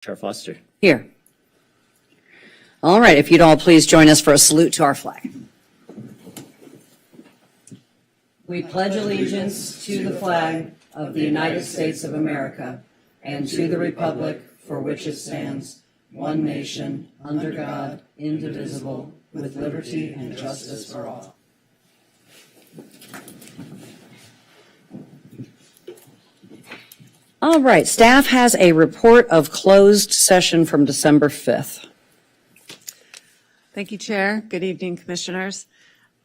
Chair Foster. Here. All right, if you'd all please join us for a salute to our flag. We pledge allegiance to the flag of the United States of America and to the republic for which it stands, one nation, under God, indivisible, with liberty and justice for all. All right, staff has a report of closed session from December 5th. Thank you, Chair. Good evening, Commissioners.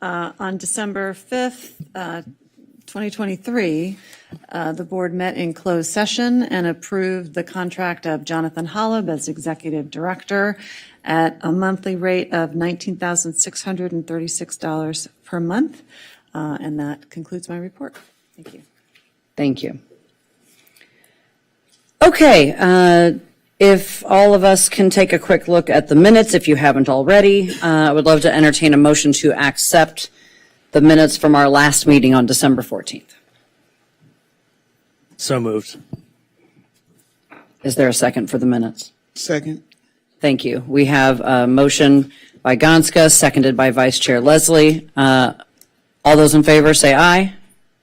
On December 5th, 2023, the Board met in closed session and approved the contract of Jonathan Holub as Executive Director at a monthly rate of $19,636 per month. And that concludes my report. Thank you. Thank you. Okay, if all of us can take a quick look at the minutes, if you haven't already, I would love to entertain a motion to accept the minutes from our last meeting on December 14th. So moved. Is there a second for the minutes? Second. Thank you. We have a motion by Gonska, seconded by Vice Chair Leslie. All those in favor say aye.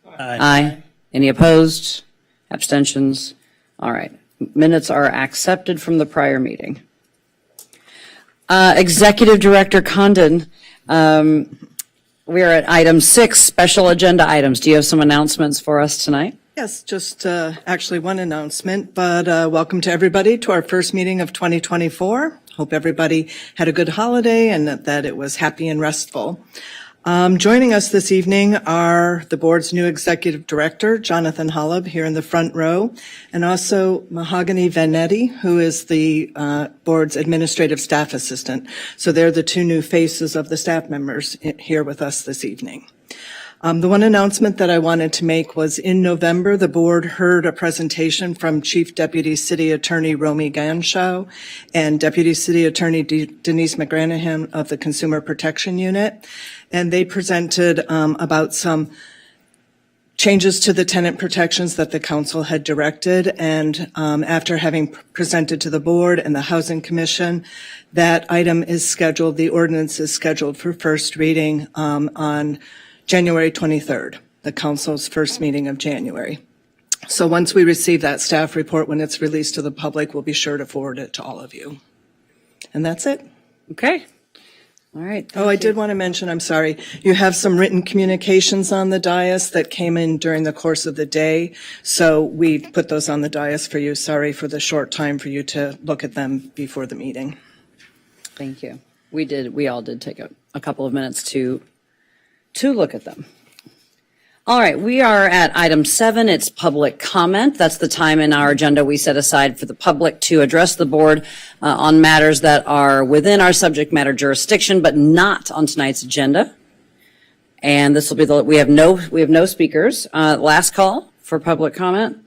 Aye. Any opposed? Abstentions? All right. Minutes are accepted from the prior meeting. Executive Director Condon, we are at item 6, special agenda items. Do you have some announcements for us tonight? Yes, just actually one announcement, but welcome to everybody to our first meeting of 2024. Hope everybody had a good holiday and that it was happy and restful. Joining us this evening are the board's new executive director, Jonathan Holub, here in the front row, and also Mahogany Vanetti, who is the board's administrative staff assistant. So they're the two new faces of the staff members here with us this evening. The one announcement that I wanted to make was in November, the board heard a presentation from Chief Deputy City Attorney Romy Ganshaw and Deputy City Attorney Denise McGranahan of the Consumer Protection Unit. And they presented about some changes to the tenant protections that the council had directed. And after having presented to the board and the Housing Commission, that item is scheduled, the ordinance is scheduled for first reading on January 23rd, the council's first meeting of January. So once we receive that staff report, when it's released to the public, we'll be sure to forward it to all of you. And that's it. Okay. All right. Oh, I did want to mention, I'm sorry, you have some written communications on the dais that came in during the course of the day. So we put those on the dais for you. Sorry for the short time for you to look at them before the meeting. Thank you. We all did take a couple of minutes to look at them. All right, we are at item 7. It's public comment. That's the time in our agenda we set aside for the public to address the board on matters that are within our subject matter jurisdiction, but not on tonight's agenda. And this will be we have no speakers. Last call for public comment.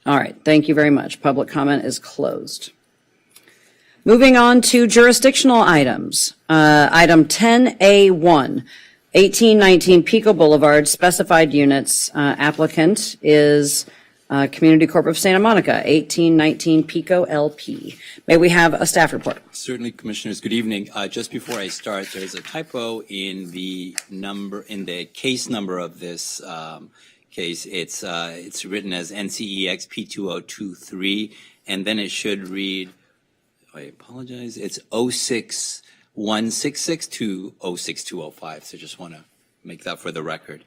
All right, thank you very much. Public comment is closed. Moving on to jurisdictional items. Item 10A1, 1819 Pico Boulevard, specified units. Applicant is Community Corp of Santa Monica, 1819 Pico LP. May we have a staff report? Certainly, Commissioners. Good evening. Just before I start, there's a typo in the case number of this case. It's written as NCEX P2023, and then it should read, I apologize, it's 06166 to 06205. So just want to make that for the record.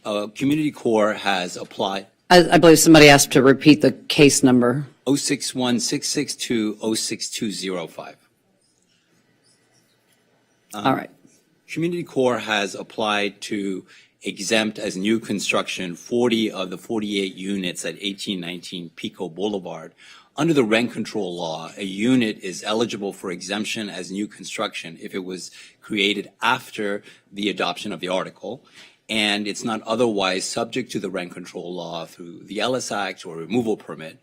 Community Corps has applied. I believe somebody asked to repeat the case number. 06166 to 06205. All right. Community Corps has applied to exempt as new construction 40 of the 48 units at 1819 Pico Boulevard. Under the rent control law, a unit is eligible for exemption as new construction if it was created after the adoption of the article, and it's not otherwise subject to the rent control law through the Ellis Act or removal permit.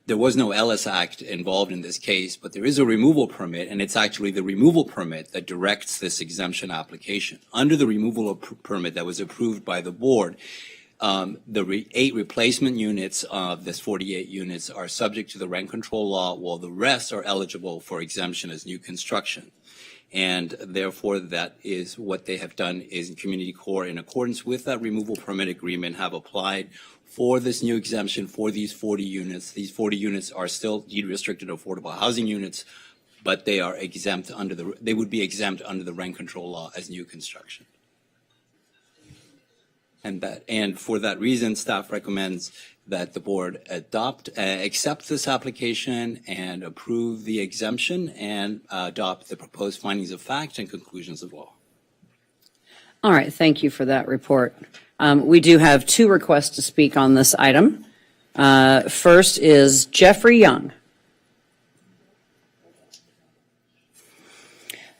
There was no Ellis Act involved in this case, but there is a removal permit, and it's actually the removal permit that directs this exemption application. Under the removal permit that was approved by the board, The 8 replacement units of this 48 units are subject to the rent control law, while the rest are eligible for exemption as new construction. And therefore, that is what they have done is Community Corps, in accordance with that removal permit agreement, have applied for this new exemption for these 40 units. These 40 units are still deed restricted affordable housing units, but they are exempt they would be exempt under the rent control law as new construction. And for that reason, staff recommends that the board accept this application and approve the exemption and adopt the proposed findings of fact and conclusions of law. All right, thank you for that report. We do have 2 requests to speak on this item. First is Jeffrey Young.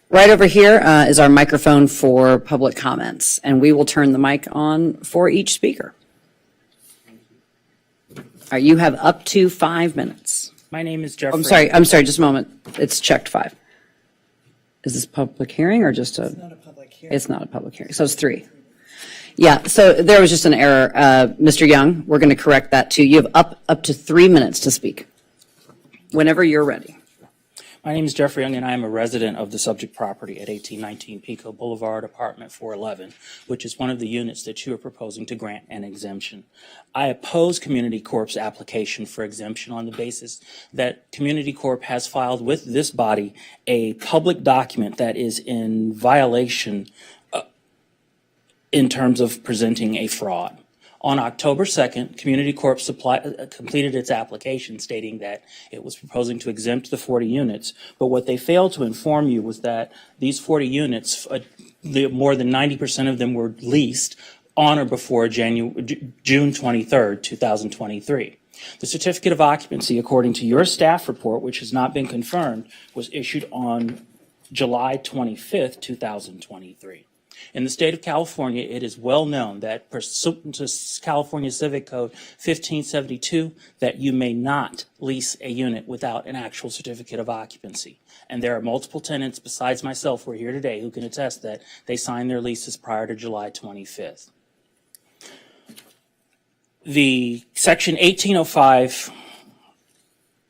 Right over here is our microphone for public comments, and we will turn the mic on for each speaker. All right, you have up to 5 minutes. My name is Jeffrey. I'm sorry, just a moment. It's checked 5. Is this public hearing or just a? It's not a public hearing. It's not a public hearing, so it's 3. Yeah, so there was just an error. Mr. Young, we're going to correct that too. You have up to 3 minutes to speak, whenever you're ready. My name is Jeffrey Young, and I am a resident of the subject property at 1819 Pico Boulevard, apartment 411, which is one of the units that you are proposing to grant an exemption. I oppose Community Corp's application for exemption on the basis that Community Corp has filed with this body a public document that is in violation in terms of presenting a fraud. On October 2nd, Community Corp completed its application stating that it was proposing to exempt the 40 units, but what they failed to inform you was that these 40 units, more than 90% of them were leased on or before June 23rd, 2023. The certificate of occupancy, according to your staff report, which has not been confirmed, was issued on July 25th, 2023. In the state of California, it is well known that pursuant to California Civic Code 1572, that you may not lease a unit without an actual certificate of occupancy. And there are multiple tenants besides myself who are here today who can attest that they signed their leases prior to July 25th. The Section 1805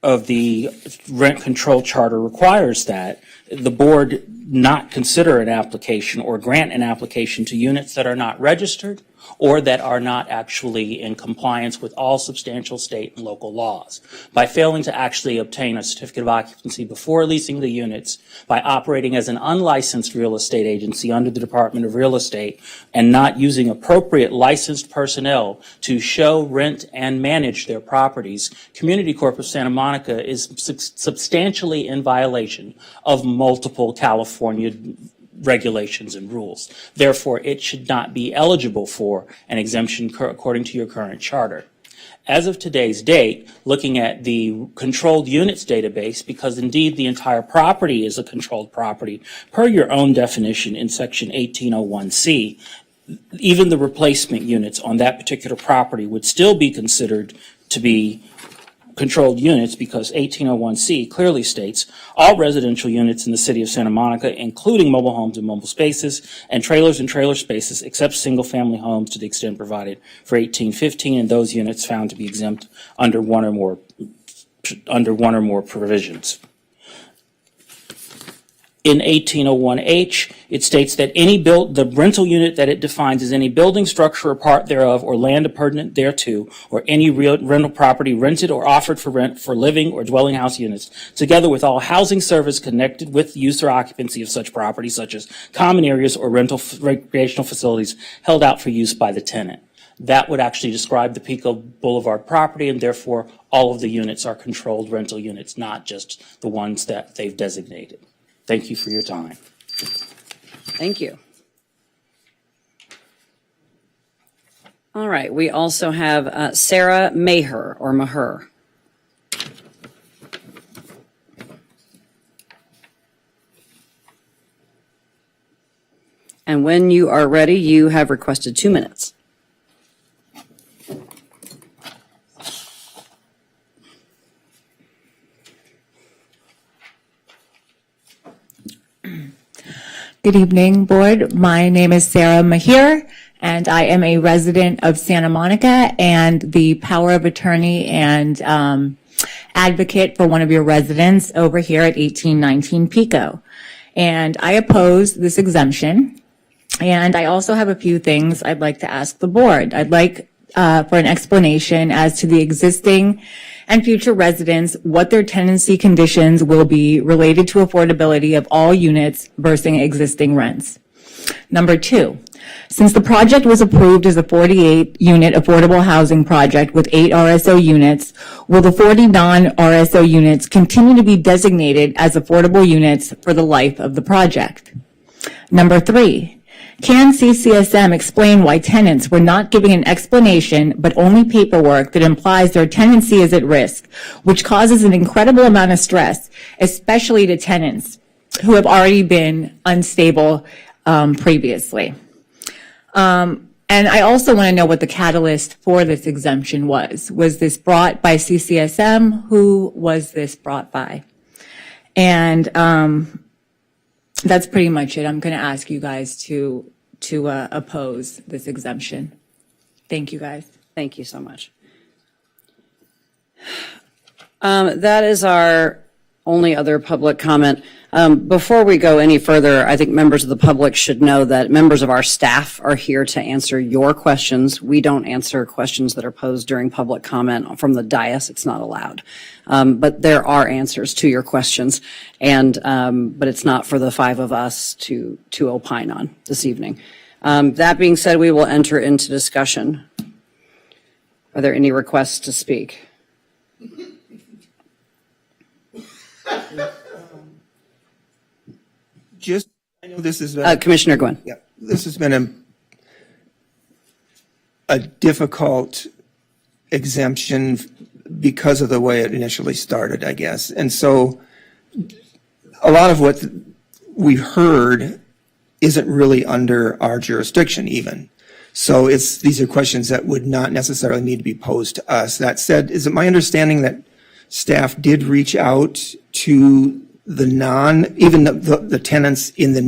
of the Rent Control Charter requires that the board not consider an application or grant an application to units that are not registered or that are not actually in compliance with all substantial state and local laws. By failing to actually obtain a certificate of occupancy before leasing the units, by operating as an unlicensed real estate agency under the Department of Real Estate, and not using appropriate licensed personnel to show, rent, and manage their properties, Community Corp of Santa Monica is substantially in violation of multiple California regulations and rules. Therefore, it should not be eligible for an exemption according to your current charter. As of today's date, looking at the controlled units database, because indeed the entire property is a controlled property, per your own definition in Section 1801C, even the replacement units on that particular property would still be considered to be controlled units because 1801C clearly states all residential units in the city of Santa Monica, including mobile homes and mobile spaces, and trailer spaces, except single-family homes to the extent provided for 1815, and those units found to be exempt under one or more provisions. In 1801H, it states that the rental unit that it defines as any building, structure, or part thereof, or land appurtenant thereto, or any rental property rented or offered for rent for living or dwelling house units, together with all housing service connected with use or occupancy of such property, such as common areas or rental recreational facilities held out for use by the tenant. That would actually describe the Pico Boulevard property, and therefore all of the units are controlled rental units, not just the ones that they've designated. Thank you for your time. Thank you. All right, we also have Sarah Maher or Maher. And when you are ready, you have requested 2 minutes. Good evening, board. My name is Sarah Mahir, and I am a resident of Santa Monica and the power of attorney and advocate for one of your residents over here at 1819 Pico. And I oppose this exemption. And I also have a few things I'd like to ask the board. I'd like for an explanation as to the existing and future residents, what their tenancy conditions will be related to affordability of all units versus existing rents. Number two, since the project was approved as a 48-unit affordable housing project with 8 RSO units, will the 40 non-RSO units continue to be designated as affordable units for the life of the project? Number three, can CCSM explain why tenants were not giving an explanation but only paperwork that implies their tenancy is at risk, which causes an incredible amount of stress, especially to tenants who have already been unstable previously? And I also want to know what the catalyst for this exemption was. Was this brought by CCSM? Who was this brought by? And that's pretty much it. I'm going to ask you guys to oppose this exemption. Thank you, guys. Thank you so much. That is our only other public comment. Before we go any further, I think members of the public should know that members of our staff are here to answer your questions. We don't answer questions that are posed during public comment from the dais. It's not allowed. But there are answers to your questions, and but it's not for the five of us to opine on this evening. That being said, we will enter into discussion. Are there any requests to speak? I know this has been Commissioner Gwynn. yeah, this has been a difficult exemption because of the way it initially started, I guess. And so a lot of what we heard isn't really under our jurisdiction even. So these are questions that would not necessarily need to be posed to us. That said, is it my understanding that staff did reach out to the the tenants in the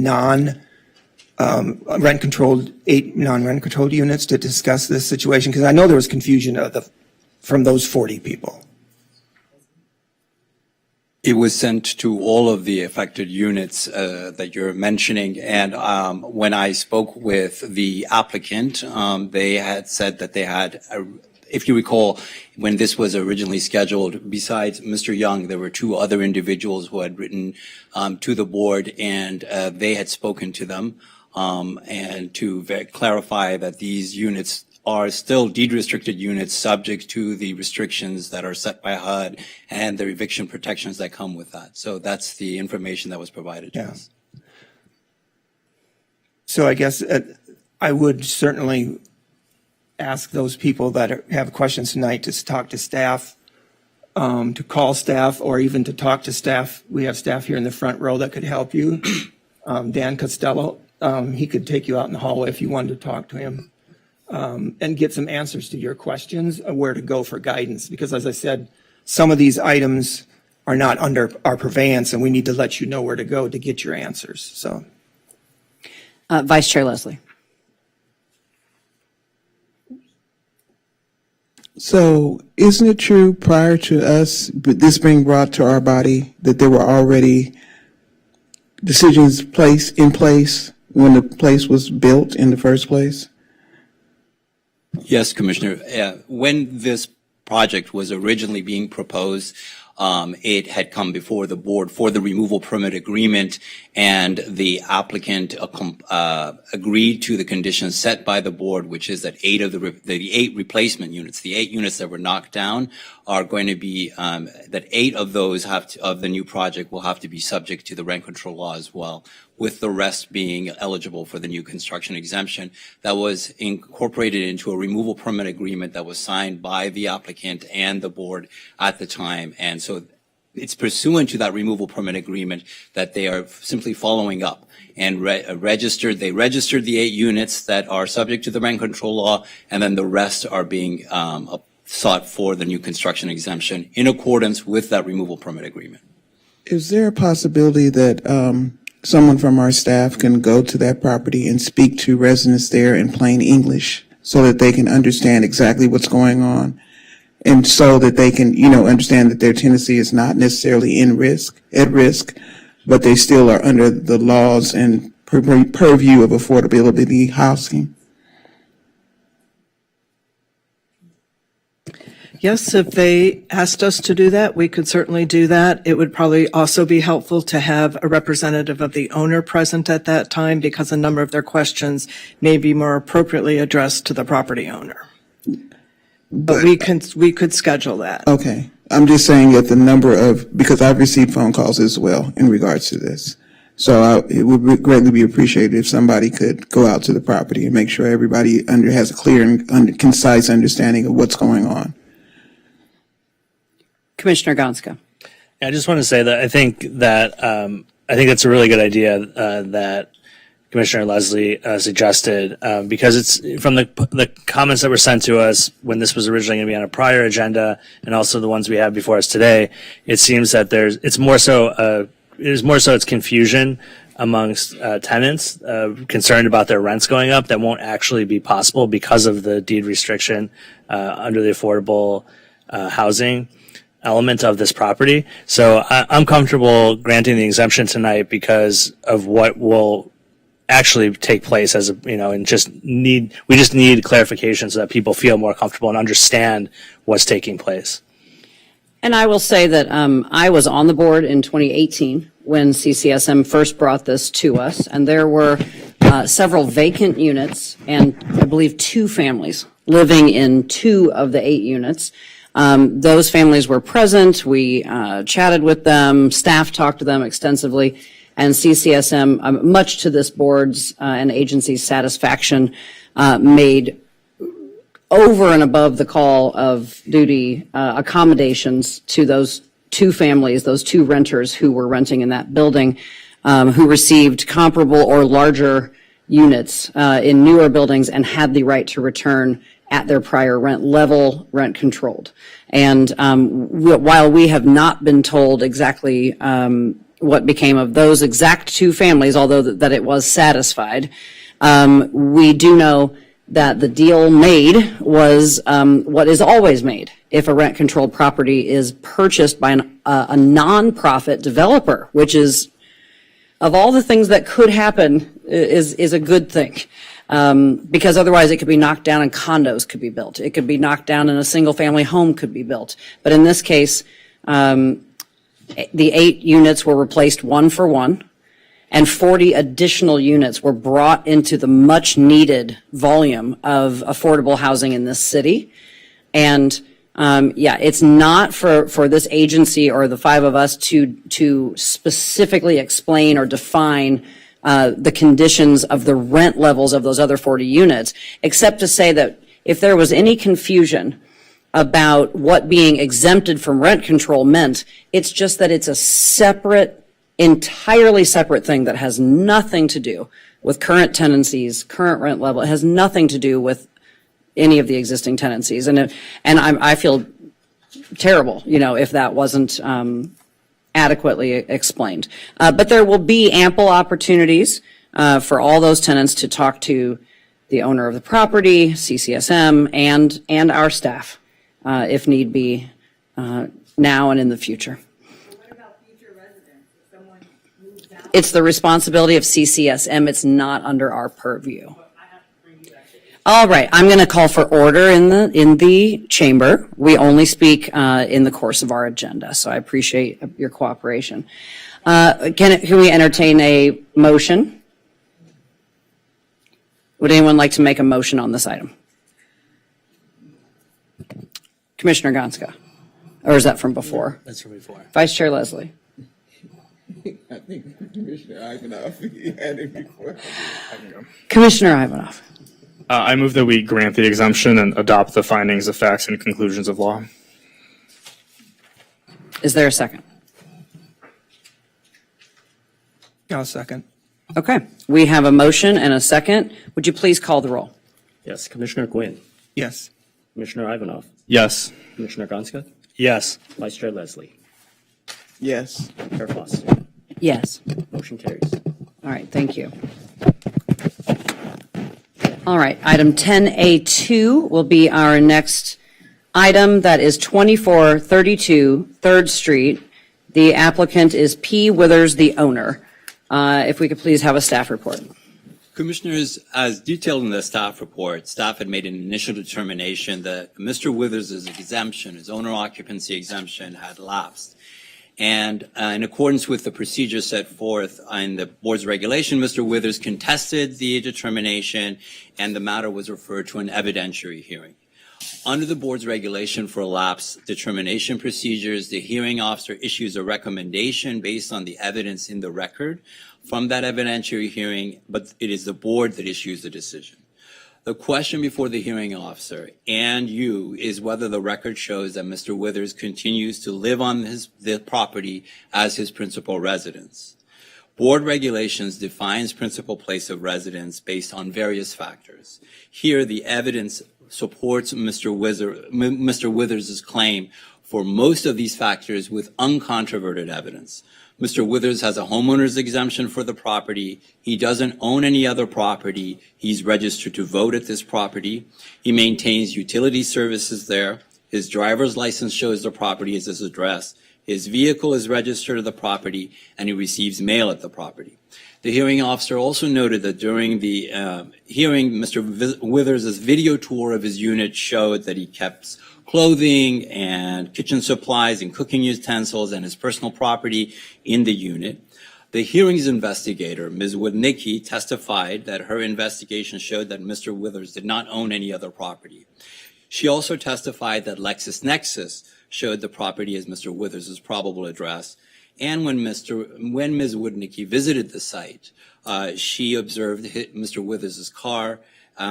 rent controlled 8 non-rent controlled units to discuss this situation? Because I know there was confusion from those 40 people. It was sent to all of the affected units that you're mentioning, and when I spoke with the applicant, they had said that they had, if you recall, when this was originally scheduled, besides Mr. Young, there were 2 other individuals who had written to the board, and they had spoken to them and to clarify that these units are still deed-restricted units subject to the restrictions that are set by HUD and the eviction protections that come with that. So that's the information that was provided to us. So I guess I would certainly ask those people that have questions tonight to talk to staff, to call staff, or even to talk to staff. We have staff here in the front row that could help you. Dan Costello, he could take you out in the hallway if you wanted to talk to him. And get some answers to your questions of where to go for guidance. Because as I said, some of these items are not under our purveyance, and we need to let you know where to go to get your answers. So, Vice Chair Leslie. So isn't it true prior to us, this being brought to our body, that there were already decisions in place when the place was built in the first place? Yes, Commissioner. When this project was originally being proposed, it had come before the board for the removal permit agreement, and the applicant agreed to the conditions set by the board, which is that 8 of the 8 replacement units, the 8 units that were knocked down, are going to be that 8 of those of the new project will have to be subject to the rent control law as well, with the rest being eligible for the new construction exemption. That was incorporated into a removal permit agreement that was signed by the applicant and the board at the time. And so it's pursuant to that removal permit agreement that they are simply following up and registered the 8 units that are subject to the rent control law, and then the rest are being sought for the new construction exemption in accordance with that removal permit agreement. Is there a possibility that someone from our staff can go to that property and speak to residents there in plain English so that they can understand exactly what's going on. And so that they can, understand that their tenancy is not necessarily at risk, but they still are under the laws and purview of affordability housing. Yes, if they asked us to do that, we could certainly do that. It would probably also be helpful to have a representative of the owner present at that time because a number of their questions may be more appropriately addressed to the property owner. But we could schedule that. Okay. I'm just saying that because I've received phone calls as well in regards to this. So it would greatly be appreciated if somebody could go out to the property and make sure everybody has a clear and concise understanding of what's going on. Commissioner Gonska. I just want to say that I think that's a really good idea that Commissioner Leslie suggested because it's from the comments that were sent to us when this was originally going to be on a prior agenda and also the ones we have before us today. It seems that it's more so it's confusion amongst tenants concerned about their rents going up that won't actually be possible because of the deed restriction under the affordable housing element of this property. So I'm comfortable granting the exemption tonight because of what will actually take place and we just need clarification so that people feel more comfortable and understand what's taking place. And I will say that I was on the board in 2018 when CCSM first brought this to us, and there were several vacant units and I believe 2 families living in 2 of the 8 units. Those families were present. We chatted with them. Staff talked to them extensively. And CCSM, much to this board's and agency's satisfaction, made over and above the call of duty accommodations to those 2 families, those 2 renters who were renting in that building, who received comparable or larger units in newer buildings and had the right to return at their prior rent level, rent controlled. And while we have not been told exactly what became of those exact 2 families, although that it was satisfied, we do know that the deal made was what is always made if a rent-controlled property is purchased by a nonprofit developer, which is, of all the things that could happen, is a good thing. Because otherwise it could be knocked down and condos could be built. It could be knocked down and a single-family home could be built. But in this case, the 8 units were replaced 1 for 1. And 40 additional units were brought into the much-needed volume of affordable housing in this city. And, it's not for this agency or the 5 of us to specifically explain or define the conditions of the rent levels of those other 40 units, except to say that if there was any confusion about what being exempted from rent control meant, it's just that it's a entirely separate thing that has nothing to do with current tenancies, current rent level. It has nothing to do with any of the existing tenancies. And I feel terrible, if that wasn't adequately explained. But there will be ample opportunities for all those tenants to talk to the owner of the property, CCSM, and our staff, if need be, now and in the future. It's the responsibility of CCSM. It's not under our purview. All right, I'm going to call for order in the chamber. We only speak in the course of our agenda, so I appreciate your cooperation. Can we entertain a motion? Would anyone like to make a motion on this item? Commissioner Gonska, or is that from before? That's from before. Vice Chair Leslie. I think Commissioner Ivanov had it before. Commissioner Ivanov. I move that we grant the exemption and adopt the findings of facts and conclusions of law. Is there a second? I'll second. Okay, we have a motion and a second. Would you please call the roll? Yes, Commissioner Gwynn, Yes. Commissioner Ivanov, Yes. Commissioner Gonska, Yes. Vice Chair Leslie, Yes. Chair Foster. Yes. Motion carries. All right, thank you. All right, item 10A2 will be our next item. That is 2432 3rd Street. The applicant is P. Withers, the owner. If we could please have a staff report. Commissioners, as detailed in the staff report, staff had made an initial determination that Mr. Withers' exemption, his owner occupancy exemption, had lapsed. And in accordance with the procedure set forth in the board's regulation, Mr. Withers contested the determination and the matter was referred to an evidentiary hearing. Under the board's regulation for lapse determination procedures, the hearing officer issues a recommendation based on the evidence in the record from that evidentiary hearing, but it is the board that issues the decision. The question before the hearing officer and you is whether the record shows that Mr. Withers continues to live on the property as his principal residence. Board regulations defines principal place of residence based on various factors. Here, the evidence supports Mr. Withers' claim for most of these factors with uncontroverted evidence. Mr. Withers has a homeowner's exemption for the property. He doesn't own any other property. He's registered to vote at this property. He maintains utility services there. His driver's license shows the property as his address. His vehicle is registered to the property, and he receives mail at the property. The hearing officer also noted that during the hearing, Mr. Withers' video tour of his unit showed that he kept clothing and kitchen supplies and cooking utensils and his personal property in the unit. The hearings investigator, Ms. Wodnicki, testified that her investigation showed that Mr. Withers did not own any other property. She also testified that LexisNexis showed the property as Mr. Withers' probable address. And when Ms. Wodnicki visited the site, she observed Mr. Withers' car,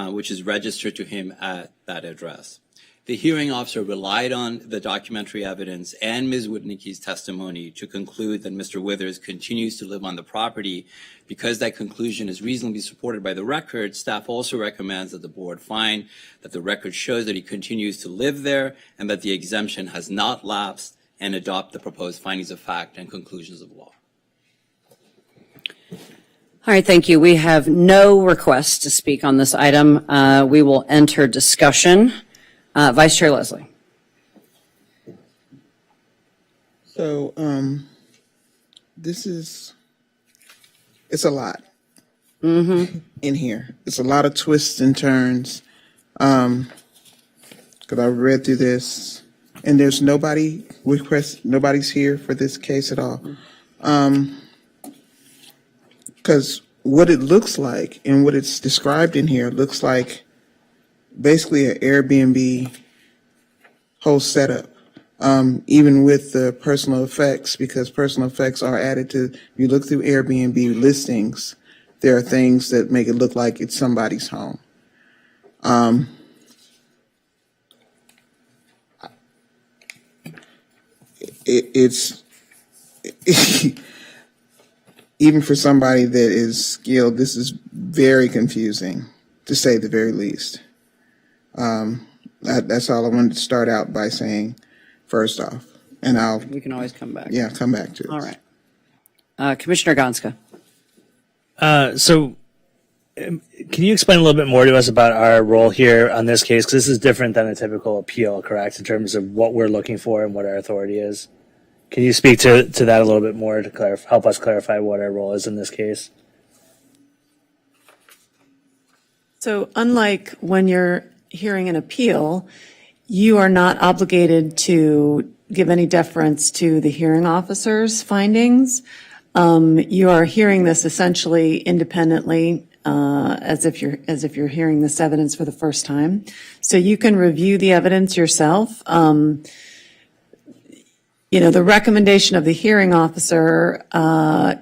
which is registered to him at that address. The hearing officer relied on the documentary evidence and Ms. Wodnicki's testimony to conclude that Mr. Withers continues to live on the property. Because that conclusion is reasonably supported by the record, staff also recommends that the board find that the record shows that he continues to live there and that the exemption has not lapsed, and adopt the proposed findings of fact and conclusions of law. All right, thank you. We have no requests to speak on this item. We will enter discussion. Vice Chair Leslie. So, it's a lot in here. It's a lot of twists and turns. Because I read through this, and there's nobody's here for this case at all. Because what it looks like and what it's described in here looks like basically an Airbnb whole setup, even with the personal effects, because personal effects are added to, if you look through Airbnb listings, there are things that make it look like it's somebody's home. It's even for somebody that is skilled, this is very confusing, to say the very least. That's all I wanted to start out by saying first off, and We can always come back. come back to it. All right. Commissioner Gonska. Can you explain a little bit more to us about our role here on this case? Because this is different than a typical appeal, correct, in terms of what we're looking for and what our authority is? Can you speak to that a little bit more to help us clarify what our role is in this case? So unlike when you're hearing an appeal, you are not obligated to give any deference to the hearing officer's findings. You are hearing this essentially independently, as if you're hearing this evidence for the first time. So you can review the evidence yourself. The recommendation of the hearing officer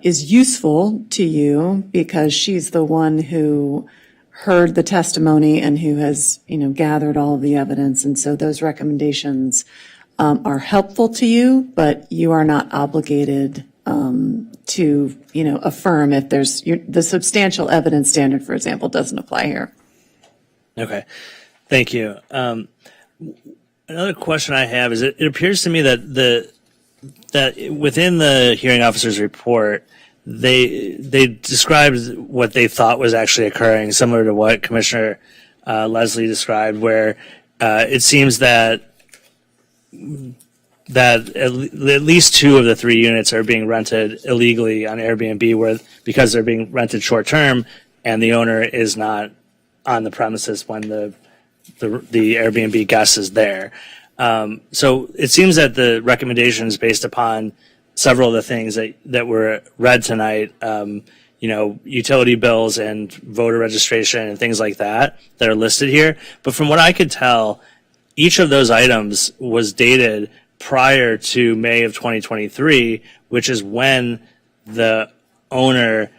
is useful to you because she's the one who heard the testimony and who has, gathered all of the evidence. And so those recommendations are helpful to you, but you are not obligated to, affirm if there's the substantial evidence standard, for example, doesn't apply here. Okay, thank you. Another question I have is it appears to me that within the hearing officer's report they described what they thought was actually occurring, similar to what Commissioner Leslie described, where it seems that at least 2 of the 3 units are being rented illegally on Airbnb, because they're being rented short term, and the owner is not on the premises when the Airbnb guest is there. So it seems that the recommendations based upon several of the things that were read tonight, utility bills and voter registration and things like that are listed here. But from what I could tell, each of those items was dated prior to May of 2023, which is when the owner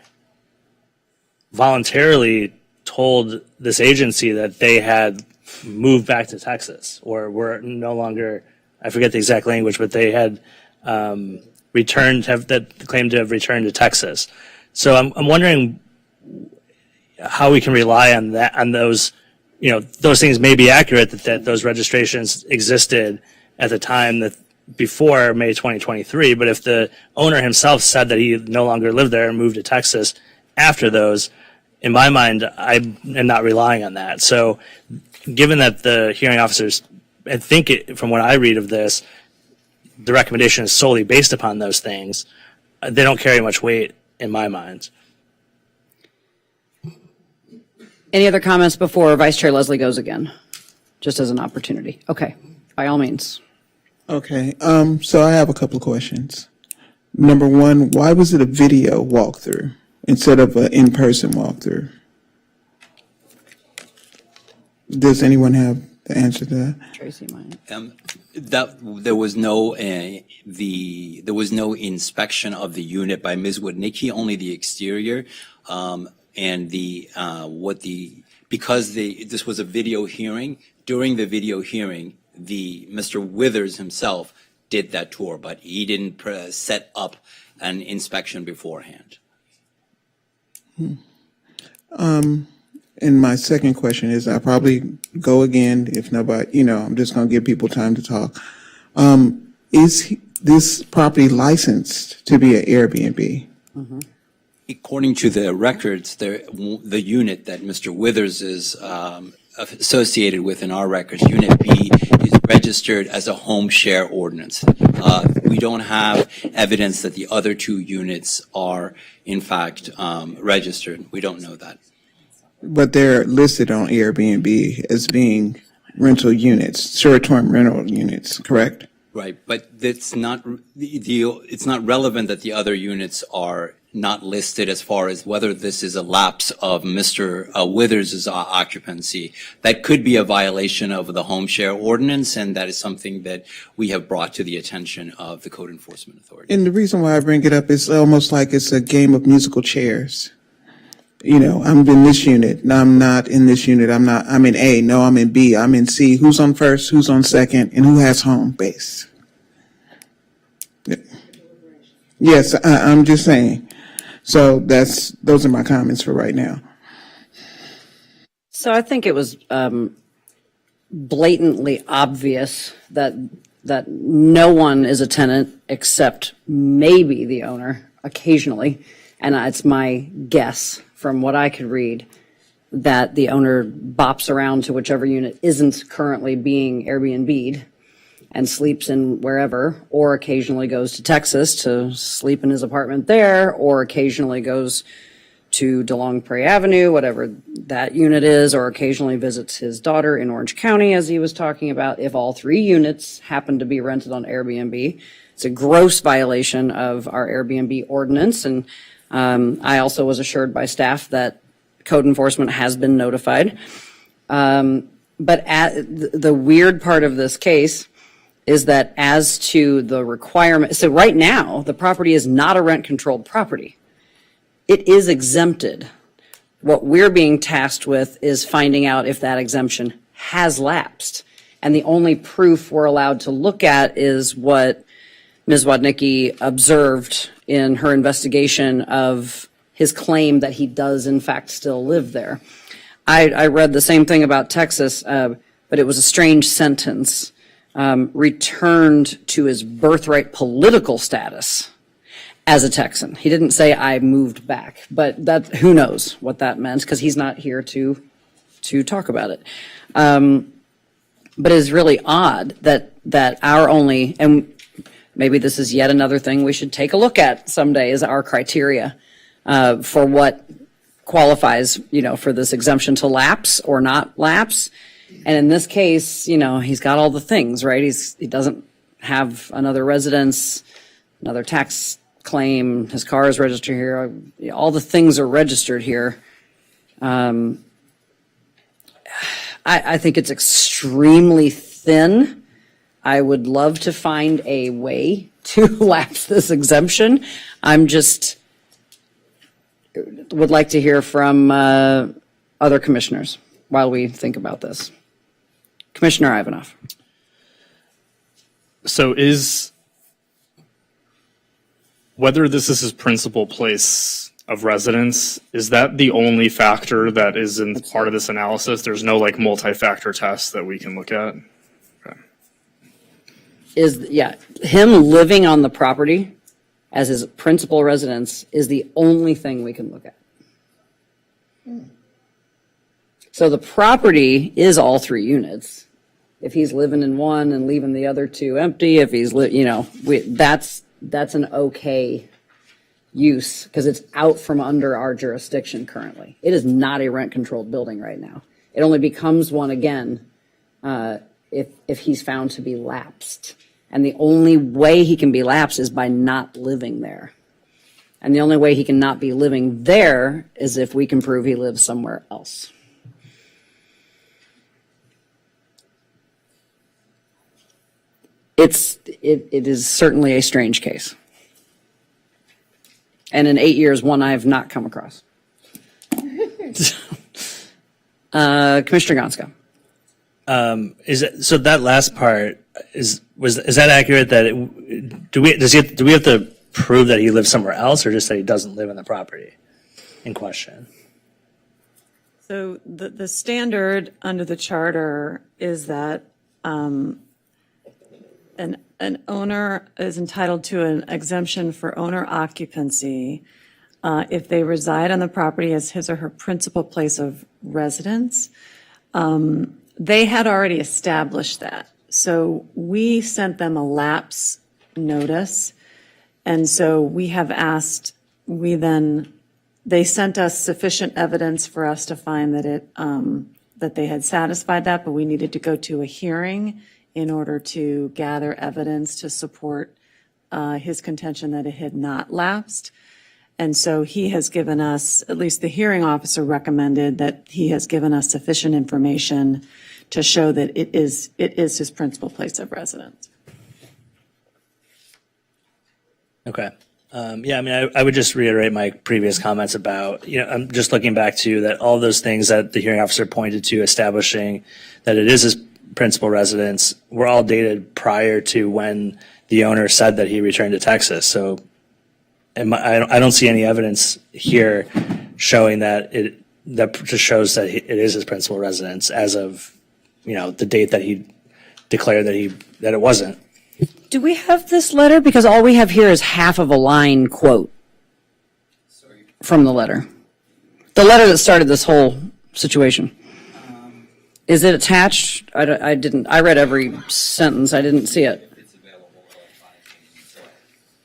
voluntarily told this agency that they had moved back to Texas, or were no longer, I forget the exact language, but they had claimed to have returned to Texas. So I'm wondering how we can rely on that, on those, those things may be accurate, that those registrations existed at the time that before May 2023, but if the owner himself said that he no longer lived there and moved to Texas after those, in my mind, I am not relying on that. So given that the hearing officers, I think from what I read of this, the recommendation is solely based upon those things, they don't carry much weight in my mind. Any other comments before Vice Chair Leslie goes again? Just as an opportunity. Okay, by all means. Okay, so I have a couple of questions. Number one, why was it a video walkthrough instead of an in-person walkthrough? Does anyone have the answer to that? Tracy might. That there was no inspection of the unit by Ms. Wodnicki, only the exterior, and because this was a video hearing. During the video hearing, Mr. Withers himself did that tour, but he didn't set up an inspection beforehand. And my second question is, I'll probably go again if nobody, I'm just going to give people time to talk. Is this property licensed to be an Airbnb? Mm-hmm. According to the records, the unit that Mr. Withers is associated with in our records, Unit B, is registered as a home share ordinance. We don't have evidence that the other 2 units are, in fact, registered. We don't know that. But they're listed on Airbnb as being rental units, short-term rental units, correct? Right, but it's not relevant that the other units are not listed as far as whether this is a lapse of Mr. Withers' occupancy. That could be a violation of the home share ordinance, and that is something that we have brought to the attention of the Code Enforcement Authority. And the reason why I bring it up is almost like it's a game of musical chairs. I'm in this unit, no, I'm not in this unit, I'm in A, no, I'm in B, I'm in C. Who's on first, who's on second, and who has home base? Yes, I'm just saying. So those are my comments for right now. So I think it was blatantly obvious that no one is a tenant except maybe the owner occasionally, and it's my guess from what I could read that the owner bops around to whichever unit isn't currently being Airbnb'd and sleeps in wherever, or occasionally goes to Texas to sleep in his apartment there, or occasionally goes to DeLong Prairie Avenue, whatever that unit is, or occasionally visits his daughter in Orange County, as he was talking about. If all 3 units happen to be rented on Airbnb, it's a gross violation of our Airbnb ordinance. And I also was assured by staff that code enforcement has been notified. But the weird part of this case is that as to the requirement, so right now, the property is not a rent-controlled property. It is exempted. What we're being tasked with is finding out if that exemption has lapsed. And the only proof we're allowed to look at is what Ms. Wodnicki observed in her investigation of his claim that he does in fact still live there. I read the same thing about Texas, but it was a strange sentence. Returned to his birthright political status. as a Texan. He didn't say I moved back, but that, who knows what that meant, because he's not here to talk about it. But it's really odd that our only, and maybe this is yet another thing we should take a look at someday, is our criteria for what qualifies, for this exemption to lapse or not lapse. And in this case, he's got all the things, right? He doesn't have another residence, another tax claim, his car is registered here, all the things are registered here. I think it's extremely thin. I would love to find a way to lapse this exemption. I'm just would like to hear from other commissioners while we think about this. Commissioner Ivanov. So whether this is his principal place of residence, is that the only factor that is in part of this analysis? There's no multi-factor test that we can look at? Okay. Him living on the property as his principal residence is the only thing we can look at. So the property is all 3 units. If he's living in one and leaving the other 2 empty, if he's, that's an okay use because it's out from under our jurisdiction currently. It is not a rent-controlled building right now. It only becomes one again if he's found to be lapsed. And the only way he can be lapsed is by not living there. And the only way he can not be living there is if we can prove he lives somewhere else. It is certainly a strange case. And in 8 years, one I have not come across. Commissioner Gonska. So that last part is that accurate? That do we have to prove that he lives somewhere else, or just that he doesn't live on the property in question? So the standard under the charter is that an owner is entitled to an exemption for owner occupancy if they reside on the property as his or her principal place of residence. They had already established that. So we sent them a lapse notice. And so we have asked, they sent us sufficient evidence for us to find that they had satisfied that, but we needed to go to a hearing in order to gather evidence to support his contention that it had not lapsed. And so he has given us, at least the hearing officer recommended that he has given us sufficient information to show that it is his principal place of residence. Okay. I would just reiterate my previous comments about, I'm just looking back to that all those things that the hearing officer pointed to establishing that it is his principal residence were all dated prior to when the owner said that he returned to Texas. So I don't see any evidence here showing that that just shows that it is his principal residence as of, the date that he declared that it wasn't. Do we have this letter? Because all we have here is half of a line quote from the letter. The letter that started this whole situation. Is it attached? I didn't. I read every sentence. I didn't see it.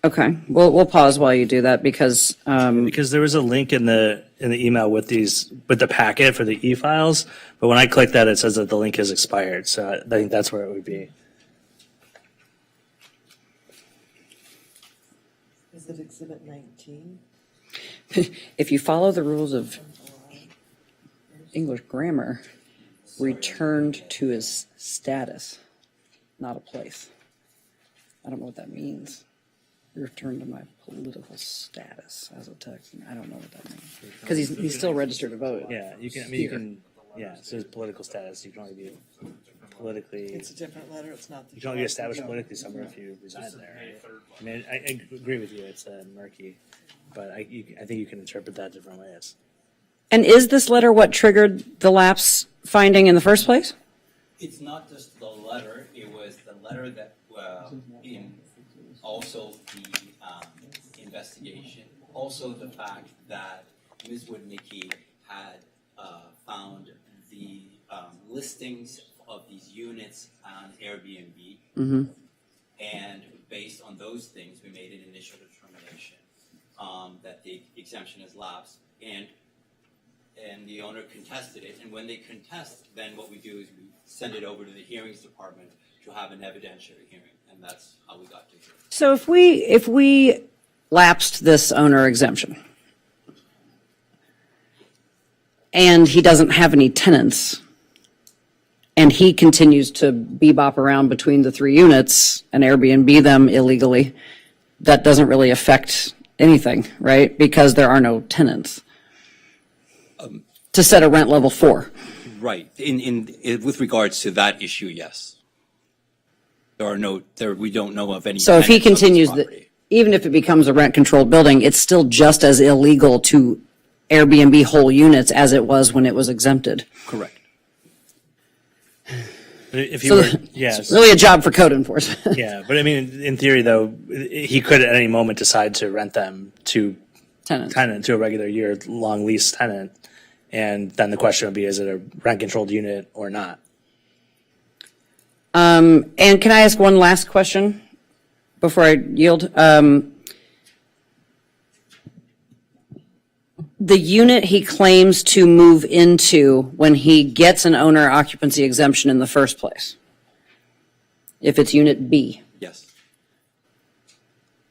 Okay. We'll pause while you do that because Because there was a link in the email with the packet for the e-files, but when I click that, it says that the link has expired. So I think that's where it would be. Is it Exhibit 19? if you follow the rules of English grammar, returned to his status, not a place. I don't know what that means. Return to my political status as a Texan. I don't know what that means. Because he's still registered to vote. Yeah, you can. So his political status, you can only be politically. It's a different letter, it's not the. You can only be established politically somewhere if you reside there. Right? I agree with you. It's murky, but I think you can interpret that different ways. And is this letter what triggered the lapse finding in the first place? It's not just the letter, it was the letter that also the investigation, also the fact that Ms. Woodnicki had found the listings of these units on Airbnb. And based on those things, we made an initial determination that the exemption has lapsed. And the owner contested it. And when they contest, then what we do is we send it over to the hearings department to have an evidentiary hearing. And that's how we got to here. So if we lapsed this owner exemption and he doesn't have any tenants and he continues to bebop around between the three units and Airbnb them illegally, that doesn't really affect anything, right? Because there are no tenants to set a rent level 4. Right. With regards to that issue, yes. We don't know of any. So if he tenants of this continues, property. even if it becomes a rent-controlled building, it's still just as illegal to Airbnb whole units as it was when it was exempted. Correct. If you So were, yeah, it's really a job for code enforcement. yeah, but I mean, in theory, though, he could at any moment decide to rent them to Tenants. to a regular year-long lease tenant, and then the question would be: is it a rent-controlled unit or not? And can I ask one last question before I yield? The unit he claims to move into when he gets an owner occupancy exemption in the first place, if it's unit B, Yes.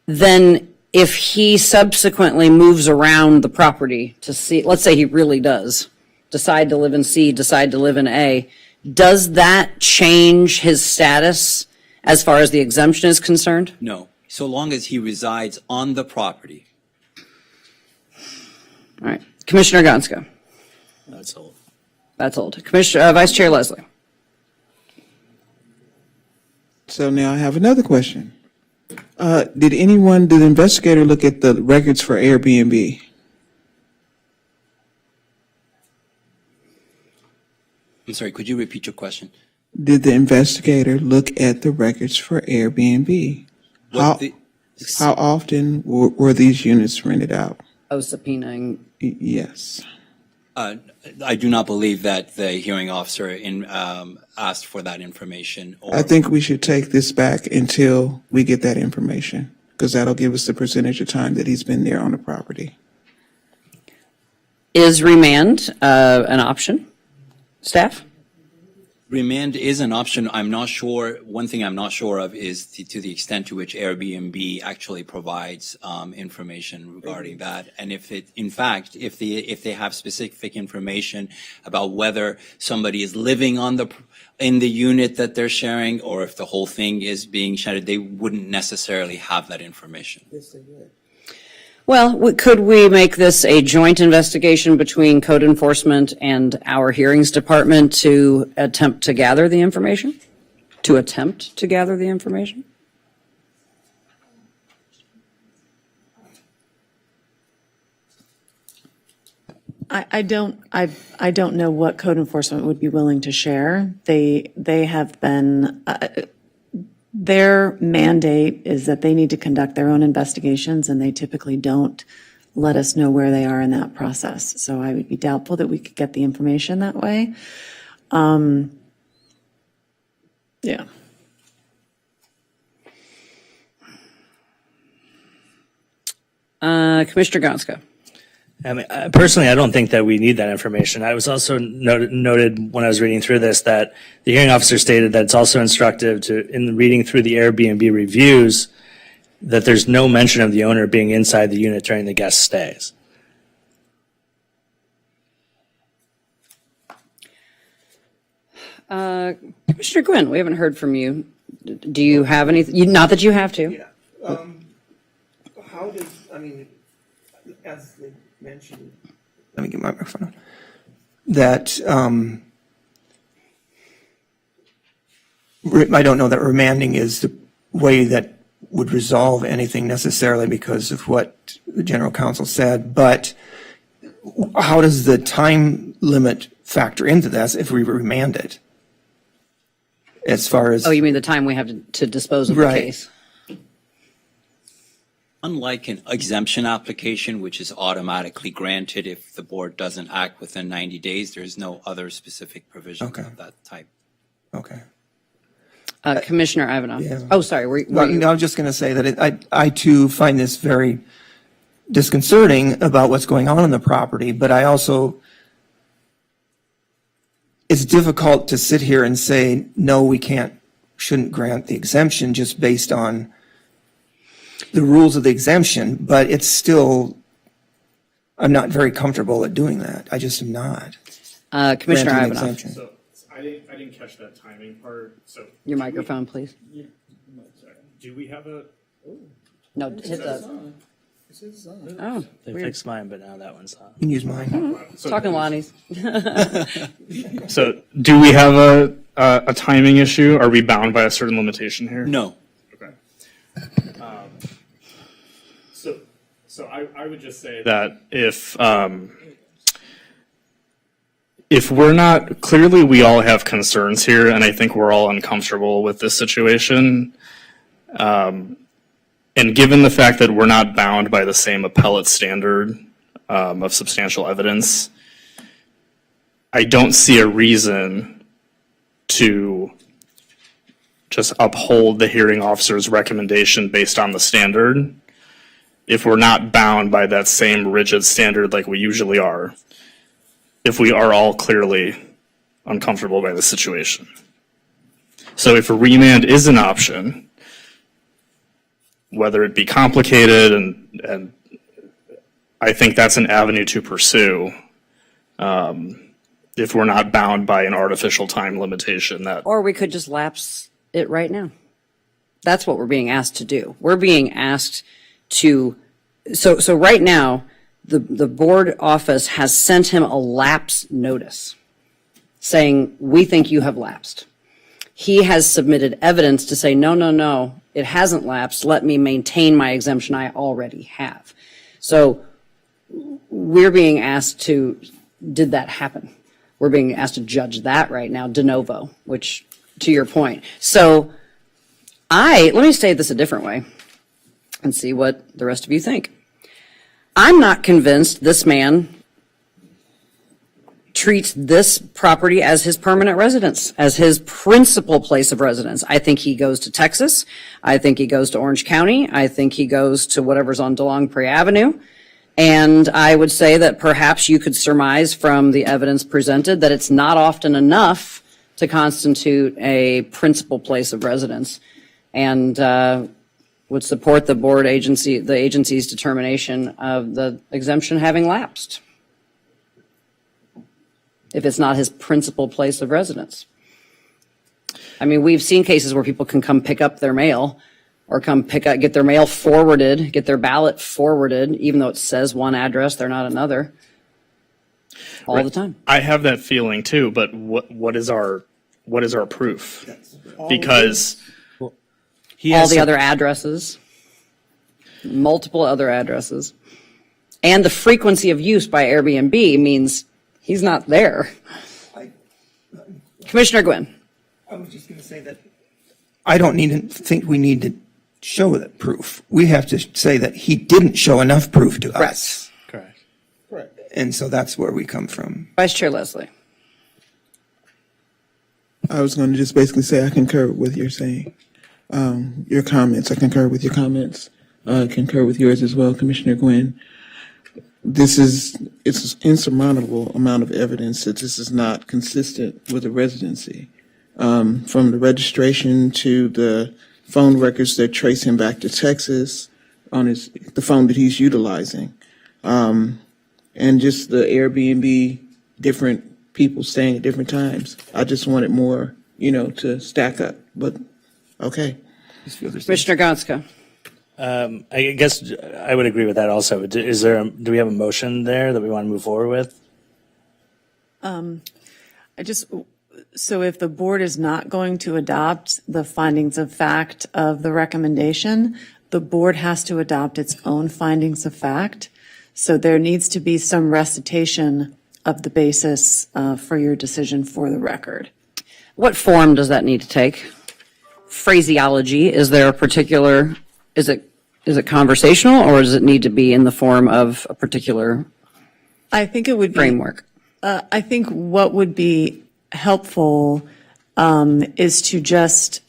then if he subsequently moves around the property to see, let's say he really does decide to live in C, decide to live in A, does that change his status as far as the exemption is concerned? No. So long as he resides on the property. All right. Commissioner Gonska. That's old. That's old. Vice Chair Leslie. So now I have another question. Did the investigator look at the records for Airbnb? I'm sorry, could you repeat your question? Did the investigator look at the records for Airbnb? How often were these units rented out? Oh, subpoenaing. Yes. I do not believe that the hearing officer asked for that information. I think we should take this back until we get that information, because that'll give us the percentage of time that he's been there on the property. Is remand an option? Staff? Remand is an option. I'm not sure. One thing I'm not sure of is to the extent to which Airbnb actually provides information regarding that, and if they have specific information about whether somebody is living in the unit that they're sharing, or if the whole thing is being shared, they wouldn't necessarily have that information. Yes, they would. Well, could we make this a joint investigation between code enforcement and our hearings department to attempt to gather the information? I don't know what code enforcement would be willing to share. They have been, their mandate is that they need to conduct their own investigations, and they typically don't let us know where they are in that process. So I would be doubtful that we could get the information that way. Yeah. Commissioner Gonska. I mean, personally, I don't think that we need that information. I was also noted when I was reading through this that the hearing officer stated that it's also instructive in reading through the Airbnb reviews, that there's no mention of the owner being inside the unit during the guest stays. Commissioner Gwynn, we haven't heard from you. Do you have anything? Not that you have to. How does, as they mentioned, let me get my microphone on, that, I don't know that remanding is the way that would resolve anything necessarily because of what the general counsel said, but how does the time limit factor into this if we remand it? As far as. Oh, you mean the time we have to dispose of the Right. case? Unlike an exemption application, which is automatically granted if the board doesn't act within 90 days, there's no other specific provision Okay. of that type. Okay. Commissioner Ivanov. Yeah. Oh, sorry. Were Well, you- I was just going to say that I too find this very disconcerting about what's going on in the property, but I also, it's difficult to sit here and say, no, we shouldn't grant the exemption just based on the rules of the exemption, but it's still, I'm not very comfortable at doing that. I just am not. Commissioner granting an Ivanov. exemption. So I didn't catch that timing part. So Your microphone, please. do we have a? No, hit the. Oh, They weird. fixed mine, but now that one's off. You can use mine. Talking Lonnie's. So do we have a timing issue? Are we bound by a certain limitation here? No. Okay. So I would just say that if we're not, clearly we all have concerns here, and I think we're all uncomfortable with this situation. And given the fact that we're not bound by the same appellate standard of substantial evidence, I don't see a reason to just uphold the hearing officer's recommendation based on the standard if we're not bound by that same rigid standard like we usually are, if we are all clearly uncomfortable by the situation. So if a remand is an option, whether it be complicated, and I think that's an avenue to pursue if we're not bound by an artificial time limitation that Or we could just lapse it right now. That's what we're being asked to do. We're being asked to, so right now, the board office has sent him a lapse notice saying, we think you have lapsed. He has submitted evidence to say, no, it hasn't lapsed. Let me maintain my exemption I already have. So we're being asked to, did that happen? We're being asked to judge that right now, de novo, which, to your point. So let me say this a different way and see what the rest of you think. I'm not convinced this man treats this property as his permanent residence, as his principal place of residence. I think he goes to Texas. I think he goes to Orange County. I think he goes to whatever's on DeLong Prairie Avenue. And I would say that perhaps you could surmise from the evidence presented that it's not often enough to constitute a principal place of residence, and would support the agency's determination of the exemption having lapsed if it's not his principal place of residence. I mean, we've seen cases where people can come pick up their mail or get their mail forwarded, get their ballot forwarded, even though it says one address, they're not another, all the time. I have that feeling too, but what is our proof? Because All the other addresses, multiple other addresses, and the frequency of use by Airbnb means he's not there. Commissioner Gwynn. I was just going to say that I don't think we need to show that proof. We have to say that he didn't show enough proof to us. Correct. And so that's where we come from. Vice Chair Leslie. I was going to just basically say I concur with what you're saying. Your comments, I concur with your comments. I concur with yours as well, Commissioner Gwynn. It's an insurmountable amount of evidence that this is not consistent with a residency. From the registration to the phone records that trace him back to Texas on the phone that he's utilizing. And just the Airbnb, different people staying at different times. I just wanted more, to stack up, but okay. Commissioner Gonska. I guess I would agree with that also. Do we have a motion there that we want to move forward with? So if the board is not going to adopt the findings of fact of the recommendation, the board has to adopt its own findings of fact. So there needs to be some recitation of the basis for your decision for the record. What form does that need to take? Phraseology, is it Is it conversational, or does it need to be in the form of a particular I think it would be. framework? I think what would be helpful is to just,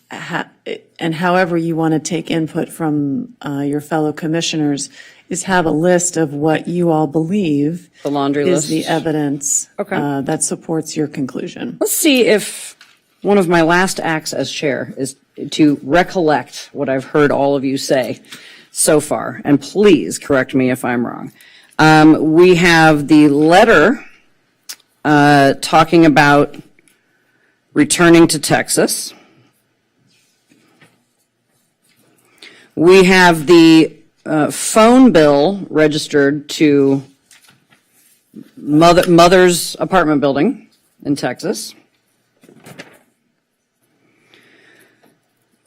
and however you want to take input from your fellow commissioners, is have a list of what you all believe The laundry is list? the evidence Okay. that supports your conclusion. Let's see if one of my last acts as chair is to recollect what I've heard all of you say so far, and please correct me if I'm wrong. We have the letter talking about returning to Texas. We have the phone bill registered to mother's apartment building in Texas.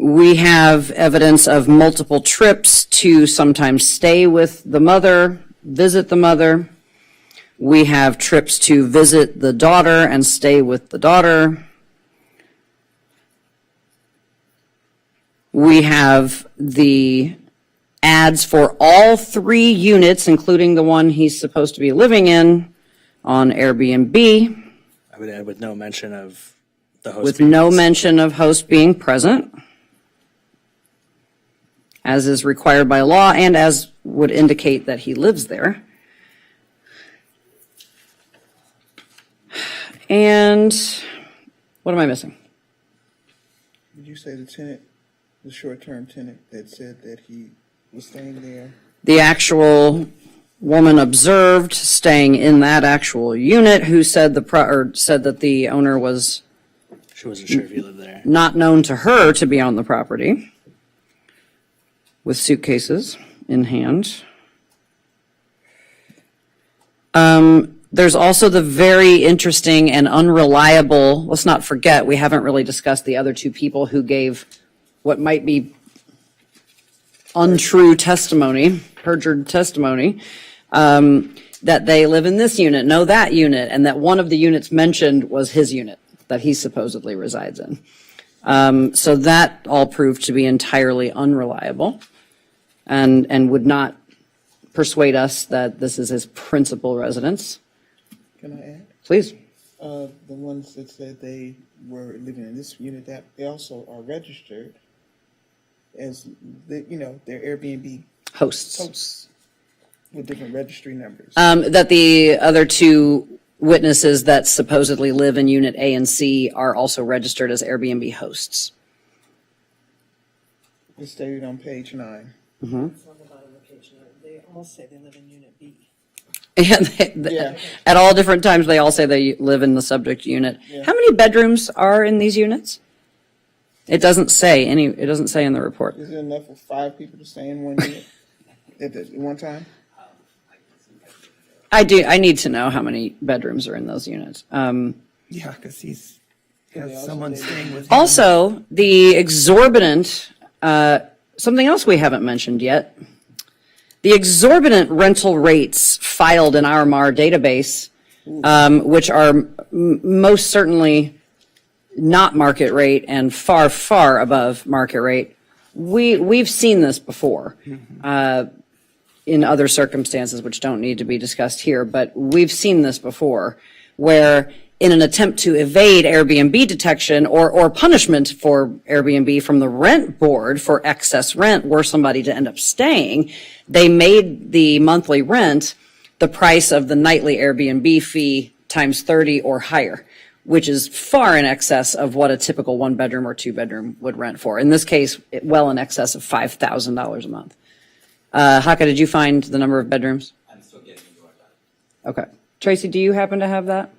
We have evidence of multiple trips to sometimes stay with the mother, visit the mother. We have trips to visit the daughter and stay with the daughter. We have the ads for all 3 units, including the one he's supposed to be living in, on Airbnb, I would add with no mention of the host. with being- no mention of host being present, as is required by law and as would indicate that he lives there. And what am I missing? Did you say the tenant, the short-term tenant that said that he was staying there? The actual woman observed staying in that actual unit who said said that the owner was She wasn't sure if you lived there. not known to her to be on the property with suitcases in hand. There's also the very interesting and unreliable, let's not forget, we haven't really discussed the other 2 people who gave what might be untrue testimony, perjured testimony, that they live in this unit, know that unit, and that one of the units mentioned was his unit that he supposedly resides in. So that all proved to be entirely unreliable and would not persuade us that this is his principal residence. Can I add? Please. The ones that said they were living in this unit, that they also are registered as, their Airbnb Hosts. hosts with different registry numbers. That the other 2 witnesses that supposedly live in Unit A and C are also registered as Airbnb hosts. It's stated on page 9. It's on the bottom of page 9. They all say they live in Unit B. And Yeah. at all different times, they all say they live in the subject unit. How many bedrooms are in these units? It doesn't say in the report. Is it enough for 5 people to stay in one unit at one time? I need to know how many bedrooms are in those units. Yeah, because he's has someone staying with him. Also, the exorbitant, something else we haven't mentioned yet, the exorbitant rental rates filed in our MAR database, which are most certainly not market rate and far, far above market rate. We've seen this before in other circumstances which don't need to be discussed here, but we've seen this before where in an attempt to evade Airbnb detection or punishment for Airbnb from the rent board for excess rent were somebody to end up staying, they made the monthly rent the price of the nightly Airbnb fee times 30 or higher, which is far in excess of what a typical 1-bedroom or 2-bedroom would rent for. In this case, well in excess of $5,000 a month. Haka, did you find the number of bedrooms? I'm still getting into that. Okay. Tracy, do you happen to have that?